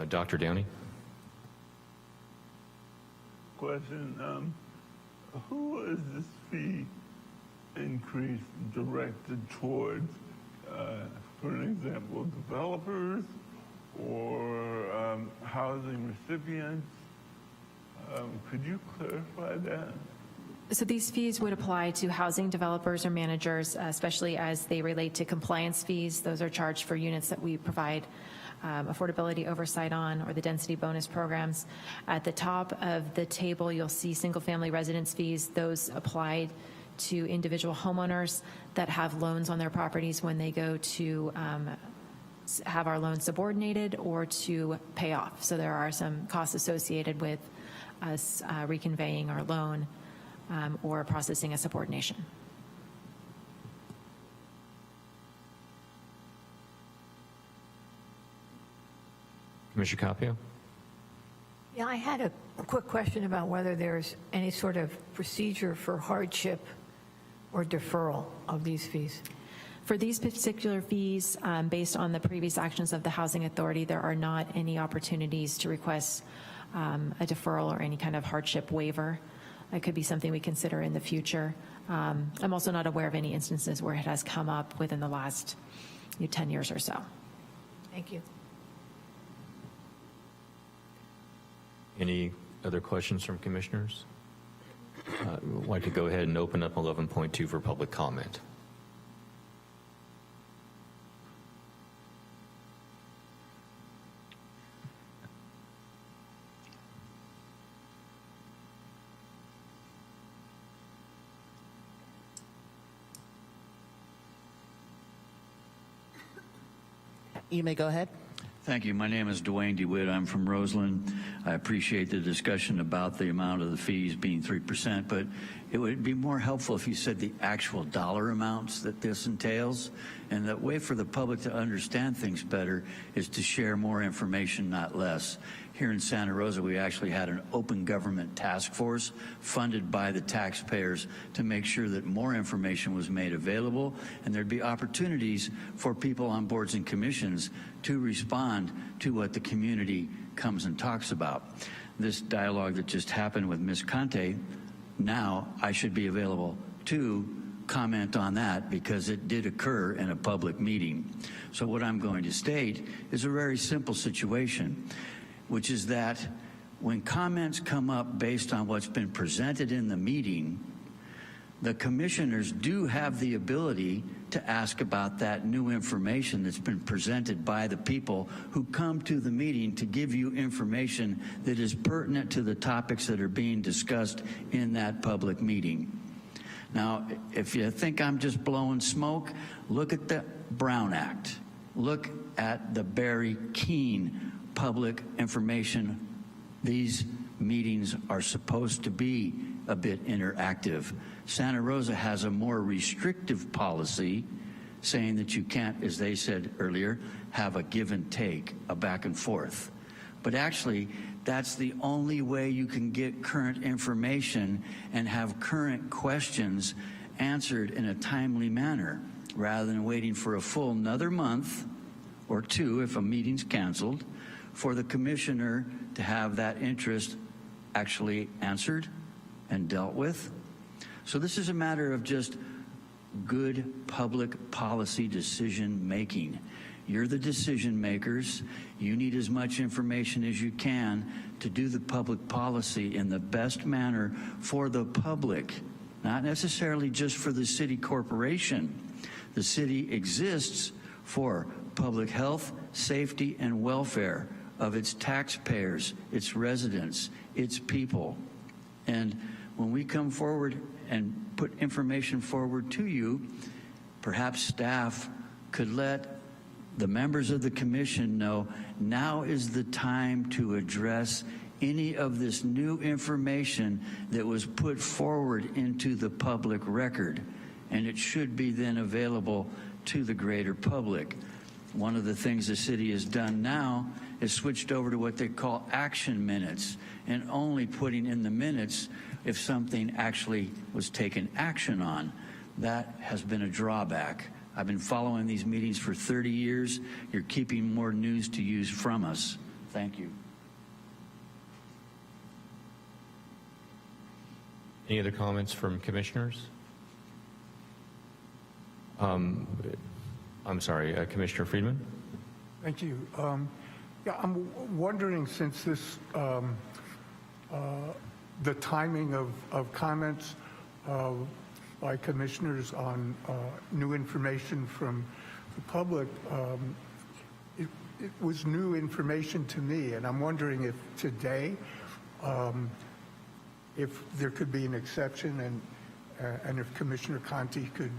Dr. Downey? Question, who is this fee increase directed towards? For an example, developers or housing recipients? Could you clarify that? So these fees would apply to housing developers or managers, especially as they relate to compliance fees. Those are charged for units that we provide affordability oversight on, or the density bonus programs. At the top of the table, you'll see single-family residence fees. Those applied to individual homeowners that have loans on their properties when they go to have our loan subordinated or to pay off. So there are some costs associated with us reconveying our loan or processing a subordination. Commissioner Capio? Yeah, I had a quick question about whether there's any sort of procedure for hardship or deferral of these fees. For these particular fees, based on the previous actions of the Housing Authority, there are not any opportunities to request a deferral or any kind of hardship waiver. It could be something we consider in the future. I'm also not aware of any instances where it has come up within the last 10 years or so. Thank you. Any other questions from commissioners? I'd like to go ahead and open up 11.2 for public comment. You may go ahead. Thank you. My name is Dwayne DeWitt. I'm from Roseland. I appreciate the discussion about the amount of the fees being 3%, but it would be more helpful if you said the actual dollar amounts that this entails. And that way for the public to understand things better is to share more information, not less. Here in Santa Rosa, we actually had an open government task force funded by the taxpayers to make sure that more information was made available, and there'd be opportunities for people on boards and commissions to respond to what the community comes and talks about. This dialogue that just happened with Ms. Conte, now I should be available to comment on that because it did occur in a public meeting. So what I'm going to state is a very simple situation, which is that when comments come up based on what's been presented in the meeting, the commissioners do have the ability to ask about that new information that's been presented by the people who come to the meeting to give you information that is pertinent to the topics that are being discussed in that public meeting. Now, if you think I'm just blowing smoke, look at the Brown Act. Look at the Barry Keene public information. These meetings are supposed to be a bit interactive. Santa Rosa has a more restrictive policy saying that you can't, as they said earlier, have a give and take, a back and forth. But actually, that's the only way you can get current information and have current questions answered in a timely manner, rather than waiting for a full another month or two if a meeting's canceled for the commissioner to have that interest actually answered and dealt with. So this is a matter of just good public policy decision making. You're the decision makers. You need as much information as you can to do the public policy in the best manner for the public, not necessarily just for the city corporation. The city exists for public health, safety, and welfare of its taxpayers, its residents, its people. And when we come forward and put information forward to you, perhaps staff could let the members of the commission know now is the time to address any of this new information that was put forward into the public record, and it should be then available to the greater public. One of the things the city has done now is switched over to what they call action minutes, and only putting in the minutes if something actually was taken action on. That has been a drawback. I've been following these meetings for 30 years. You're keeping more news to use from us. Thank you. Any other comments from commissioners? I'm sorry, Commissioner Friedman? Thank you. Yeah, I'm wondering, since this, the timing of comments by commissioners on new information from the public, it was new information to me, and I'm wondering if today, if there could be an exception, and if Commissioner Conte could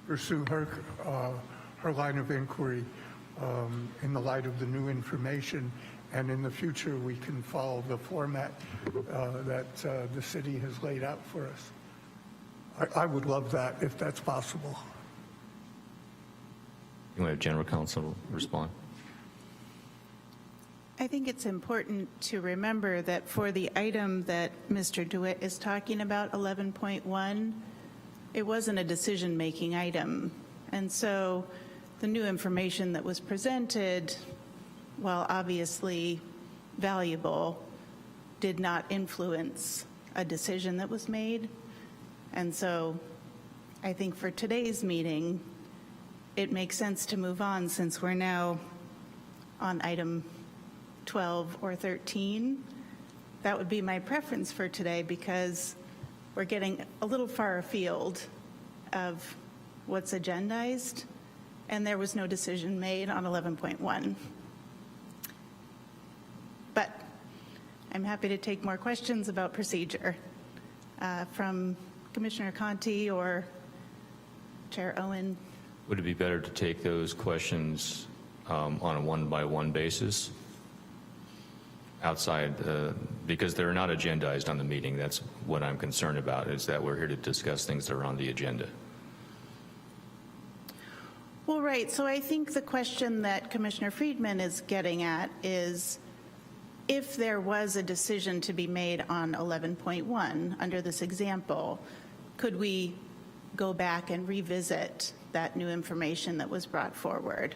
pursue her line of inquiry in the light of the new information, and in the future we can follow the format that the city has laid out for us. I would love that if that's possible. You want to have General Counsel respond? I think it's important to remember that for the item that Mr. DeWitt is talking about, 11.1, it wasn't a decision-making item. And so the new information that was presented, while obviously valuable, did not influence a decision that was made. And so I think for today's meeting, it makes sense to move on since we're now on item 12 or 13. That would be my preference for today because we're getting a little far afield of what's agendized, and there was no decision made on 11.1. But I'm happy to take more questions about procedure from Commissioner Conte or Chair Owen. Would it be better to take those questions on a one-by-one basis outside, because they're not agendized on the meeting. That's what I'm concerned about, is that we're here to discuss things that are on the agenda. Well, right. So I think the question that Commissioner Friedman is getting at is, if there was a decision to be made on 11.1 under this example, could we go back and revisit that new information that was brought forward?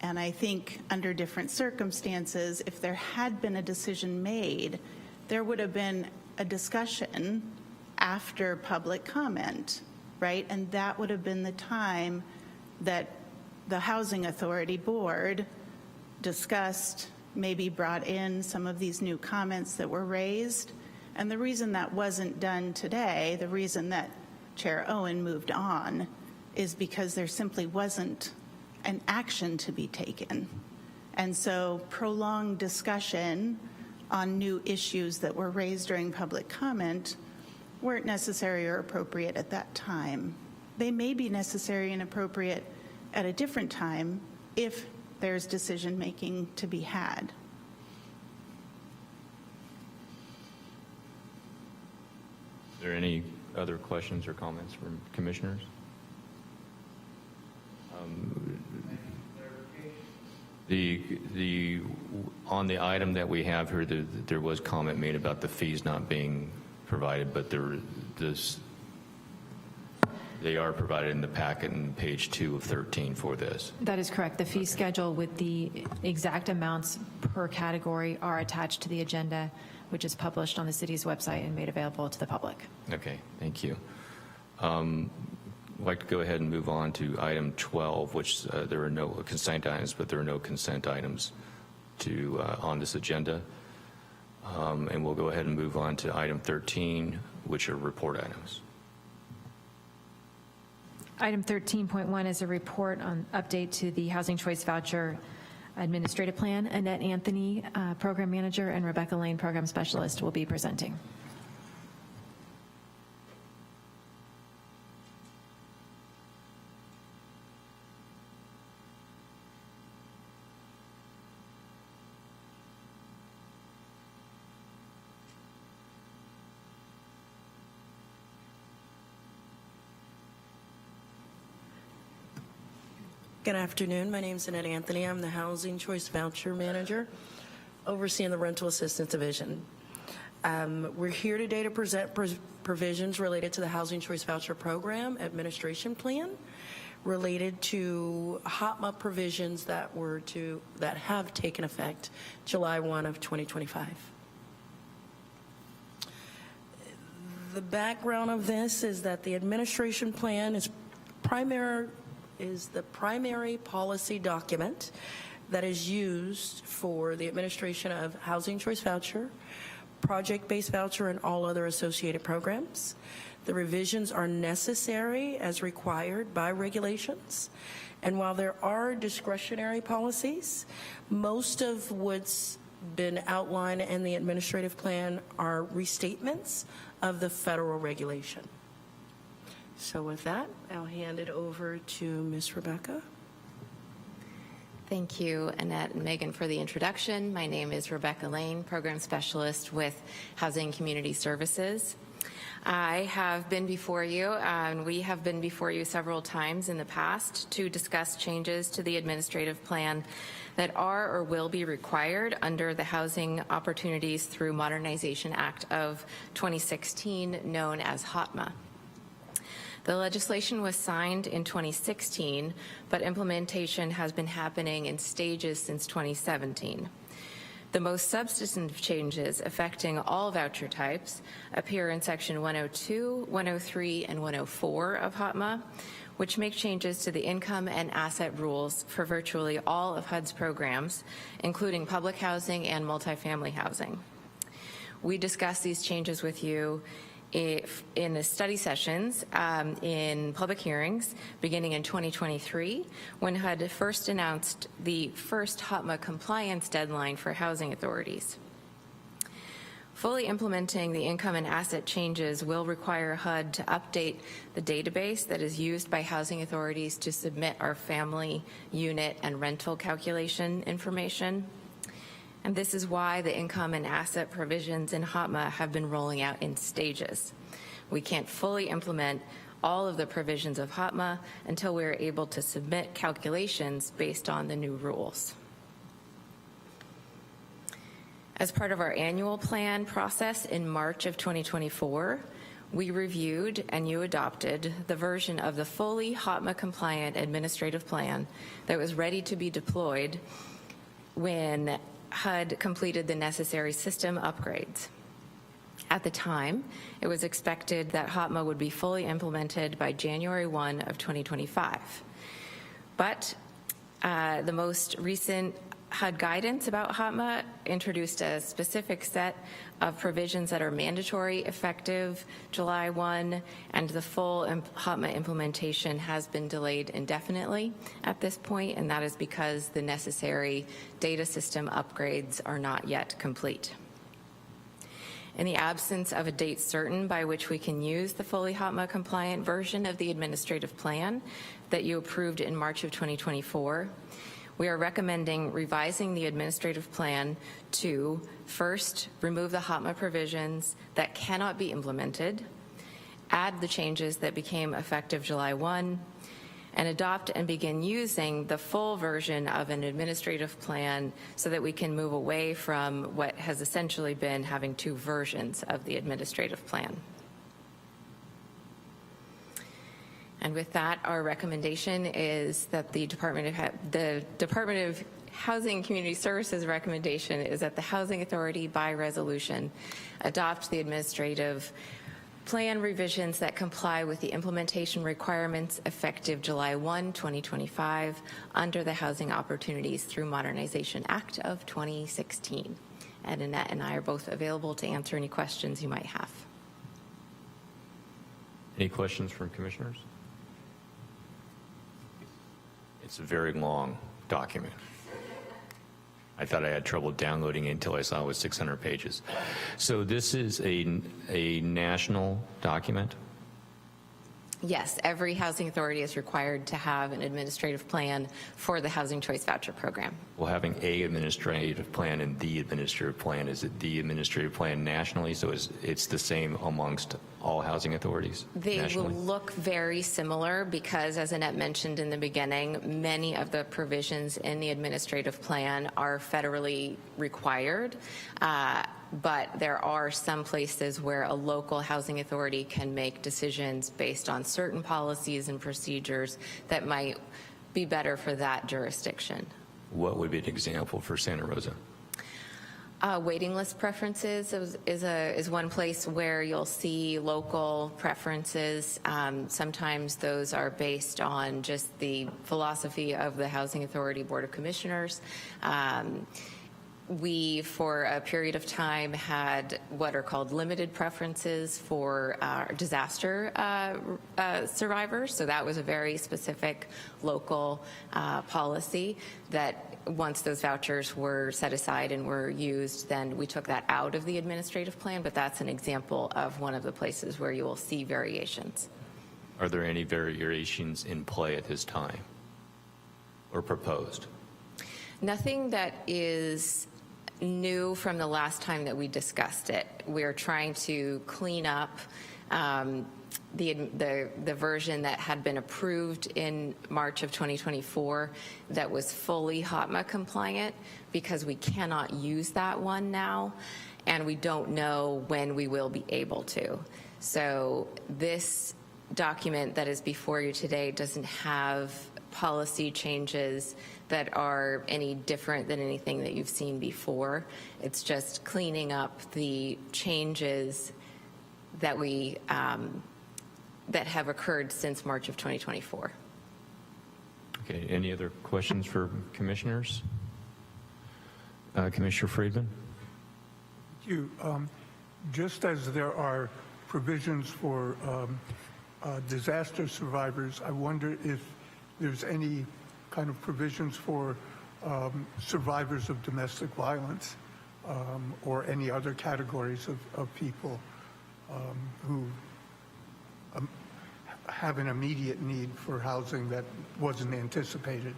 And I think under different circumstances, if there had been a decision made, there would have been a discussion after public comment, right? And that would have been the time that the Housing Authority Board discussed, maybe brought in some of these new comments that were raised. And the reason that wasn't done today, the reason that Chair Owen moved on, is because there simply wasn't an action to be taken. And so prolonged discussion on new issues that were raised during public comment weren't necessary or appropriate at that time. They may be necessary and appropriate at a different time if there's decision making to be had. Are there any other questions or comments from commissioners? On the item that we have here, there was comment made about the fees not being provided, but they are provided in the packet in page 2 of 13 for this. That is correct. The fee schedule with the exact amounts per category are attached to the agenda, which is published on the city's website and made available to the public. Okay, thank you. I'd like to go ahead and move on to item 12, which there are no consent items, but there are no consent items on this agenda. And we'll go ahead and move on to item 13, which are report items. Item 13.1 is a report on update to the Housing Choice Voucher Administrative Plan. Annette Anthony, Program Manager, and Rebecca Lane, Program Specialist, will be presenting. Good afternoon. My name is Annette Anthony. I'm the Housing Choice Voucher Manager overseeing the Rental Assistance Division. We're here today to present provisions related to the Housing Choice Voucher Program Administration Plan related to HOTMA provisions that have taken effect July 1 of 2025. The background of this is that the administration plan is the primary policy document that is used for the administration of Housing Choice Voucher, Project-Based Voucher, and all other associated programs. The revisions are necessary as required by regulations. And while there are discretionary policies, most of what's been outlined in the administrative plan are restatements of the federal regulation. So with that, I'll hand it over to Ms. Rebecca. Thank you, Annette and Megan, for the introduction. My name is Rebecca Lane, Program Specialist with Housing and Community Services. I have been before you, and we have been before you several times in the past to discuss changes to the administrative plan that are or will be required under the Housing Opportunities Through Modernization Act of 2016, known as HOTMA. The legislation was signed in 2016, but implementation has been happening in stages since 2017. The most substantive changes affecting all voucher types appear in Section 102, 103, and 104 of HOTMA, which make changes to the income and asset rules for virtually all of HUD's programs, including public housing and multifamily housing. We discussed these changes with you in the study sessions in public hearings beginning in 2023, when HUD first announced the first HOTMA compliance deadline for housing authorities. Fully implementing the income and asset changes will require HUD to update the database that is used by housing authorities to submit our family, unit, and rental calculation information. And this is why the income and asset provisions in HOTMA have been rolling out in stages. We can't fully implement all of the provisions of HOTMA until we're able to submit calculations based on the new rules. As part of our annual plan process in March of 2024, we reviewed and you adopted the version of the fully HOTMA compliant administrative plan that was ready to be deployed when HUD completed the necessary system upgrades. At the time, it was expected that HOTMA would be fully implemented by January 1 of 2025. But the most recent HUD guidance about HOTMA introduced a specific set of provisions that are mandatory effective July 1, and the full HOTMA implementation has been delayed indefinitely at this point, and that is because the necessary data system upgrades are not yet complete. In the absence of a date certain by which we can use the fully HOTMA compliant version of the administrative plan that you approved in March of 2024, we are recommending revising the administrative plan to first remove the HOTMA provisions that cannot be implemented, add the changes that became effective July 1, and adopt and begin using the full version of an administrative plan so that we can move away from what has essentially been having two versions of the administrative plan. And with that, our recommendation is that the Department of Housing and Community Services recommendation is that the Housing Authority, by resolution, adopt the administrative plan revisions that comply with the implementation requirements effective July 1, 2025, under the Housing Opportunities Through Modernization Act of 2016. Ed, Annette, and I are both available to answer any questions you might have. Any questions from commissioners? It's a very long document. I thought I had trouble downloading it until I saw it was 600 pages. So this is a national document? Yes, every housing authority is required to have an administrative plan for the Housing Choice Voucher Program. Well, having a administrative plan and the administrative plan, is it the administrative plan nationally, so it's the same amongst all housing authorities nationally? Will look very similar because, as Annette mentioned in the beginning, many of the provisions in the administrative plan are federally required. But there are some places where a local housing authority can make decisions based on certain policies and procedures that might be better for that jurisdiction. What would be an example for Santa Rosa? Waiting list preferences is one place where you'll see local preferences. Sometimes those are based on just the philosophy of the Housing Authority Board of Commissioners. We, for a period of time, had what are called limited preferences for disaster survivors. So that was a very specific local policy that once those vouchers were set aside and were used, then we took that out of the administrative plan. But that's an example of one of the places where you will see variations. Are there any variations in play at this time or proposed? Nothing that is new from the last time that we discussed it. We're trying to clean up the version that had been approved in March of 2024 that was fully HOTMA compliant, because we cannot use that one now, and we don't know when we will be able to. So this document that is before you today doesn't have policy changes that are any different than anything that you've seen before. It's just cleaning up the changes that we that have occurred since March of 2024. Okay, any other questions for commissioners? Commissioner Friedman? Thank you. Just as there are provisions for disaster survivors, I wonder if there's any kind of provisions for survivors of domestic violence or any other categories of people who have an immediate need for housing that wasn't anticipated.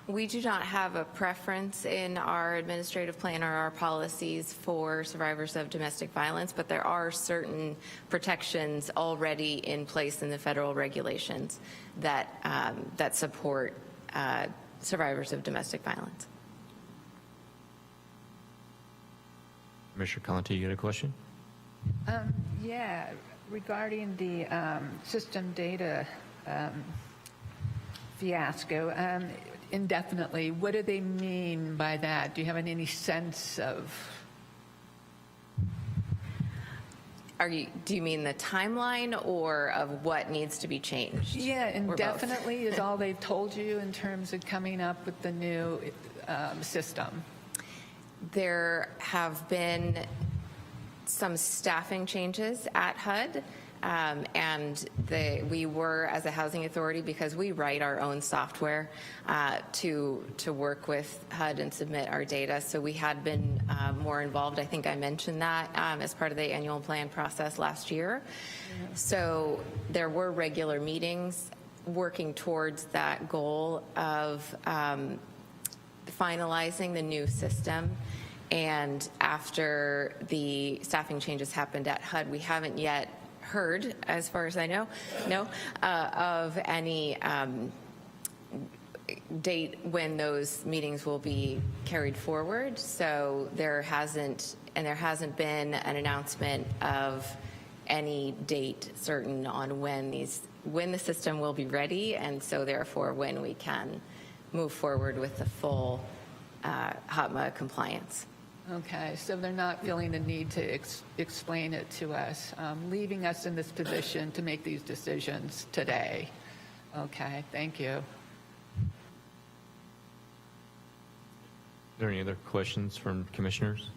We do not have a preference in our administrative plan or our policies for survivors of domestic violence, but there are certain protections already in place in the federal regulations that, that support survivors of domestic violence. Commissioner Conte, you got a question? Yeah, regarding the system data fiasco, indefinitely, what do they mean by that? Do you have any sense of? Do you mean the timeline or of what needs to be changed? Yeah, indefinitely is all they've told you in terms of coming up with the new system. There have been some staffing changes at HUD, and we were, as a housing authority, because we write our own software to work with HUD and submit our data. So we had been more involved. I think I mentioned that as part of the annual plan process last year. Yeah. So there were regular meetings working towards that goal of finalizing the new system. And after the staffing changes happened at HUD, we haven't yet heard, as far as I know, of any date when those meetings will be carried forward. So there hasn't been an announcement of any date certain on when the system will be ready, and so therefore when we can move forward with the full HOTMA compliance. Okay, so they're not feeling the need to explain it to us, leaving us in this position to make these decisions today. Okay, thank you. Are there any other questions from commissioners?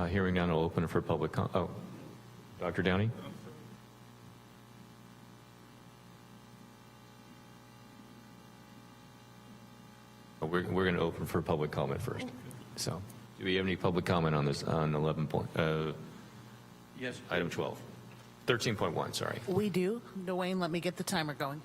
Hearing none, I'll open it for public comment. Oh, Dr. Downey? Oh, we're going to open for public comment first. So, do we have any public comment on this, on 11 point, Yes. item 12? 13.1, sorry. We do. Dwayne, let me get the timer going.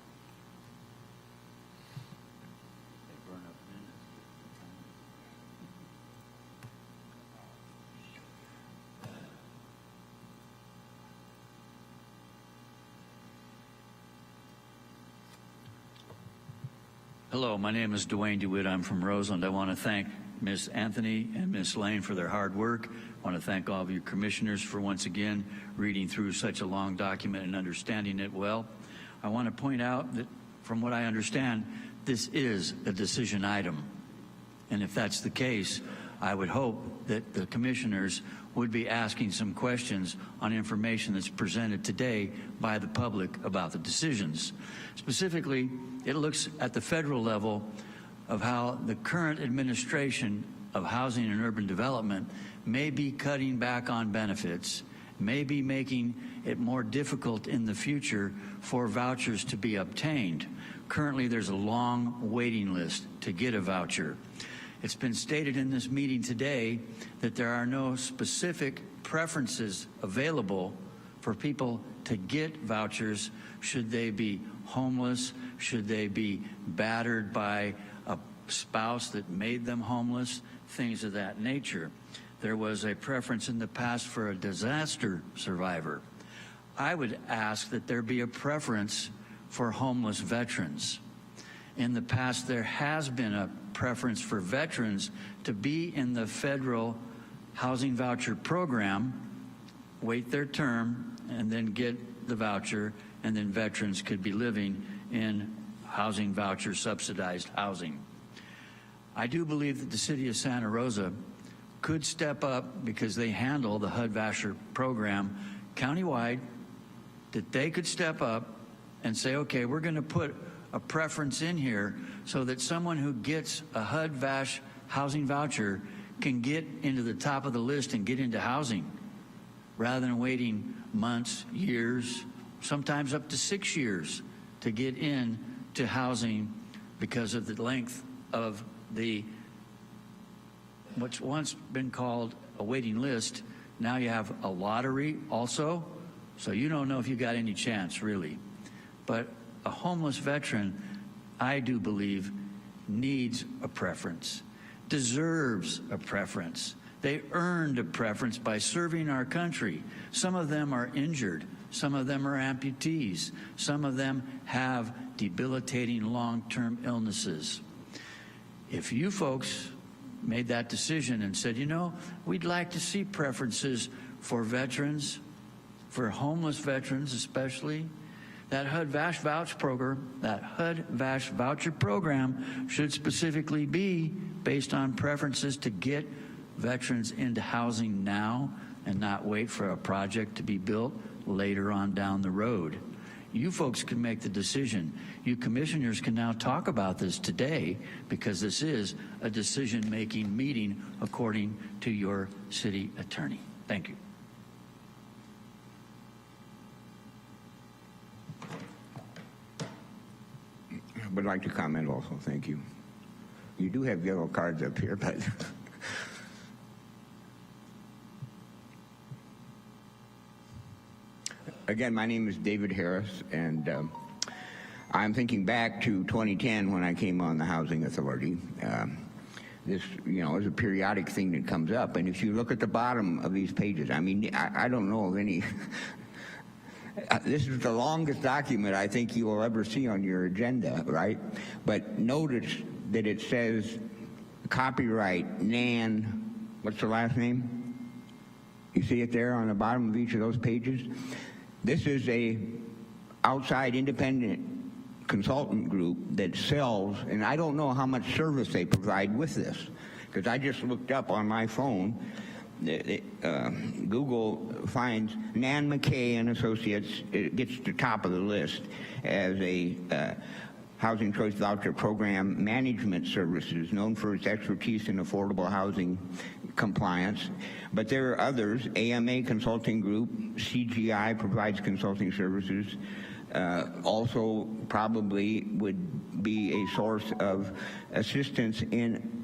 Hello, my name is Dwayne DeWitt. I'm from Roseland. I want to thank Ms. Anthony and Ms. Lane for their hard work. I want to thank all of you commissioners for once again reading through such a long document and understanding it well. I want to point out that from what I understand, this is a decision item. And if that's the case, I would hope that the commissioners would be asking some questions on information that's presented today by the public about the decisions. Specifically, it looks at the federal level of how the current administration of housing and urban development may be cutting back on benefits, may be making it more difficult in the future for vouchers to be obtained. Currently, there's a long waiting list to get a voucher. It's been stated in this meeting today that there are no specific preferences available for people to get vouchers should they be homeless, should they be battered by a spouse that made them homeless, things of that nature. There was a preference in the past for a disaster survivor. I would ask that there be a preference for homeless veterans. In the past, there has been a preference for veterans to be in the federal housing voucher program, wait their term, and then get the voucher, and then veterans could be living in housing voucher subsidized housing. I do believe that the city of Santa Rosa could step up, because they handle the HUD voucher program countywide, that they could step up and say, okay, we're going to put a preference in here so that someone who gets a HUD VASH housing voucher can get into the top of the list and get into housing rather than waiting months, years, sometimes up to 6 years to get in to housing because of the length of the what's once been called a waiting list. Now you have a lottery also, so you don't know if you got any chance really. But a homeless veteran, I do believe, needs a preference, deserves a preference. They earned a preference by serving our country. Some of them are injured. Some of them are amputees. Some of them have debilitating long-term illnesses. If you folks made that decision and said, you know, we'd like to see preferences for veterans, for homeless veterans especially, that HUD-VASH voucher program should specifically be based on preferences to get veterans into housing now and not wait for a project to be built later on down the road. You folks can make the decision. You commissioners can now talk about this today because this is a decision-making meeting according to your city attorney. Thank you. I would like to comment also. Thank you. You do have yellow cards up here, but again, my name is David Harris, and I'm thinking back to 2010 when I came on the Housing Authority. This, you know, is a periodic thing that comes up, and if you look at the bottom of these pages, I mean, I don't know of any. This is the longest document I think you will ever see on your agenda, right? But notice that it says copyright Nan, what's the last name? You see it there on the bottom of each of those pages? This is a outside independent consultant group that sells, and I don't know how much service they provide with this, because I just looked up on my phone. Google finds Nan McKay and Associates. It gets to the top of the list as a housing choice voucher program management services, known for its expertise in affordable housing compliance. But there are others. AMA Consulting Group, CGI provides consulting services. Also probably would be a source of assistance in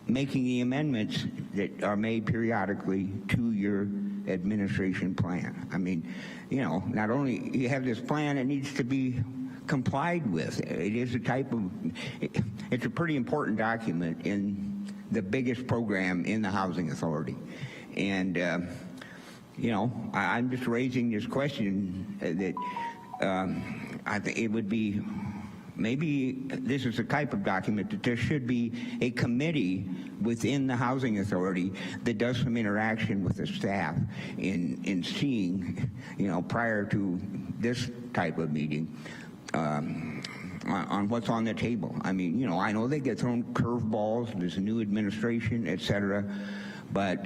making the amendments that are made periodically to your administration plan. I mean, you know, not only you have this plan, it needs to be complied with. It is a type of, it's a pretty important document in the biggest program in the Housing Authority. And, you know, I'm just raising this question that I think it would be, maybe this is a type of document that there should be a committee within the Housing Authority that does some interaction with the staff in seeing, you know, prior to this type of meeting, on what's on the table. I mean, you know, I know they get thrown curveballs, there's a new administration, et cetera, but,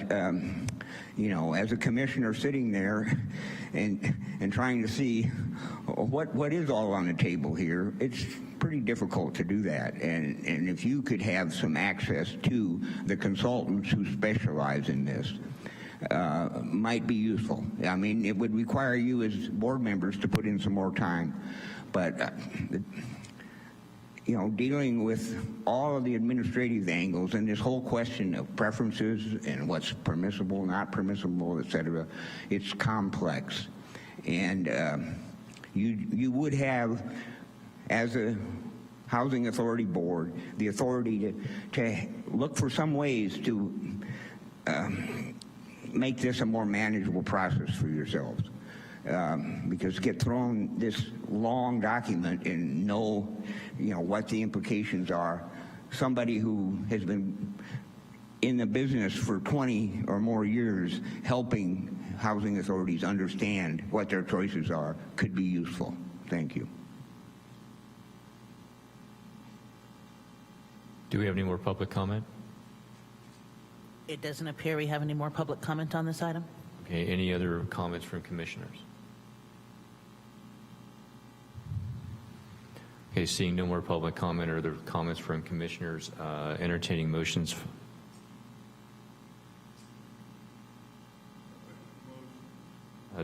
you know, as a commissioner sitting there and trying to see what is all on the table here, it's pretty difficult to do that. And if you could have some access to the consultants who specialize in this, might be useful. I mean, it would require you as board members to put in some more time, but you know, dealing with all of the administrative angles and this whole question of preferences and what's permissible, not permissible, et cetera, it's complex. And you would have, as a Housing Authority board, the authority to look for some ways to make this a more manageable process for yourselves. Because get thrown this long document and know, you know, what the implications are. Somebody who has been in the business for 20 or more years helping housing authorities understand what their choices are could be useful. Thank you. Do we have any more public comment? It doesn't appear we have any more public comment on this item. Okay, any other comments from commissioners? Okay, seeing no more public comment or other comments from commissioners, entertaining motions.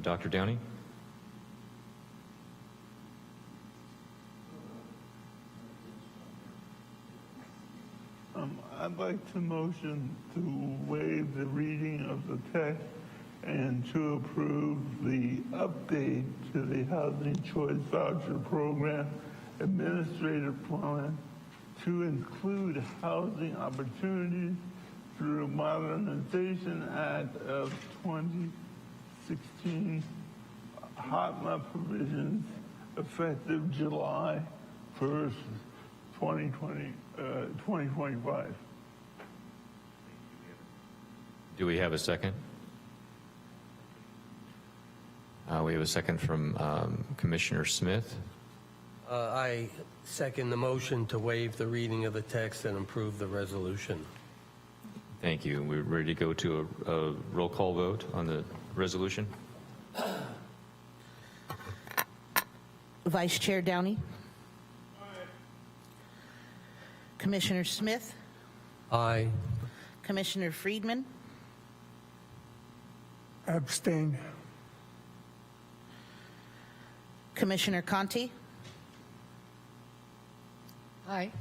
Dr. Downey? I'd like to motion to waive the reading of the text and to approve the update to the Housing Choice Voucher Program Administrative Plan to include housing opportunities through Modernization Act of 2016, HOTMA provisions effective July 1st, 2025. Do we have a second? We have a second from Commissioner Smith. I second the motion to waive the reading of the text and approve the resolution. Thank you. We're ready to go to a roll call vote on the resolution. Vice Chair Downey? Commissioner Smith? Aye. Commissioner Friedman? Abstain. Commissioner Conti? Aye.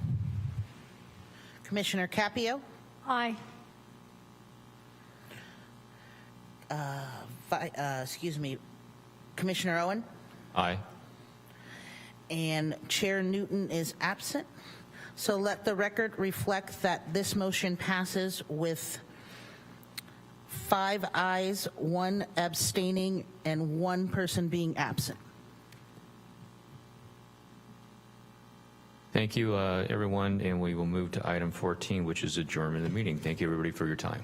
Commissioner Capio? Aye. Commissioner Owen? Aye. And Chair Newton is absent. So let the record reflect that this motion passes with 5 ayes, 1 abstaining, and 1 person being absent. Thank you, everyone, and we will move to item 14, which is adjournment of the meeting. Thank you, everybody, for your time.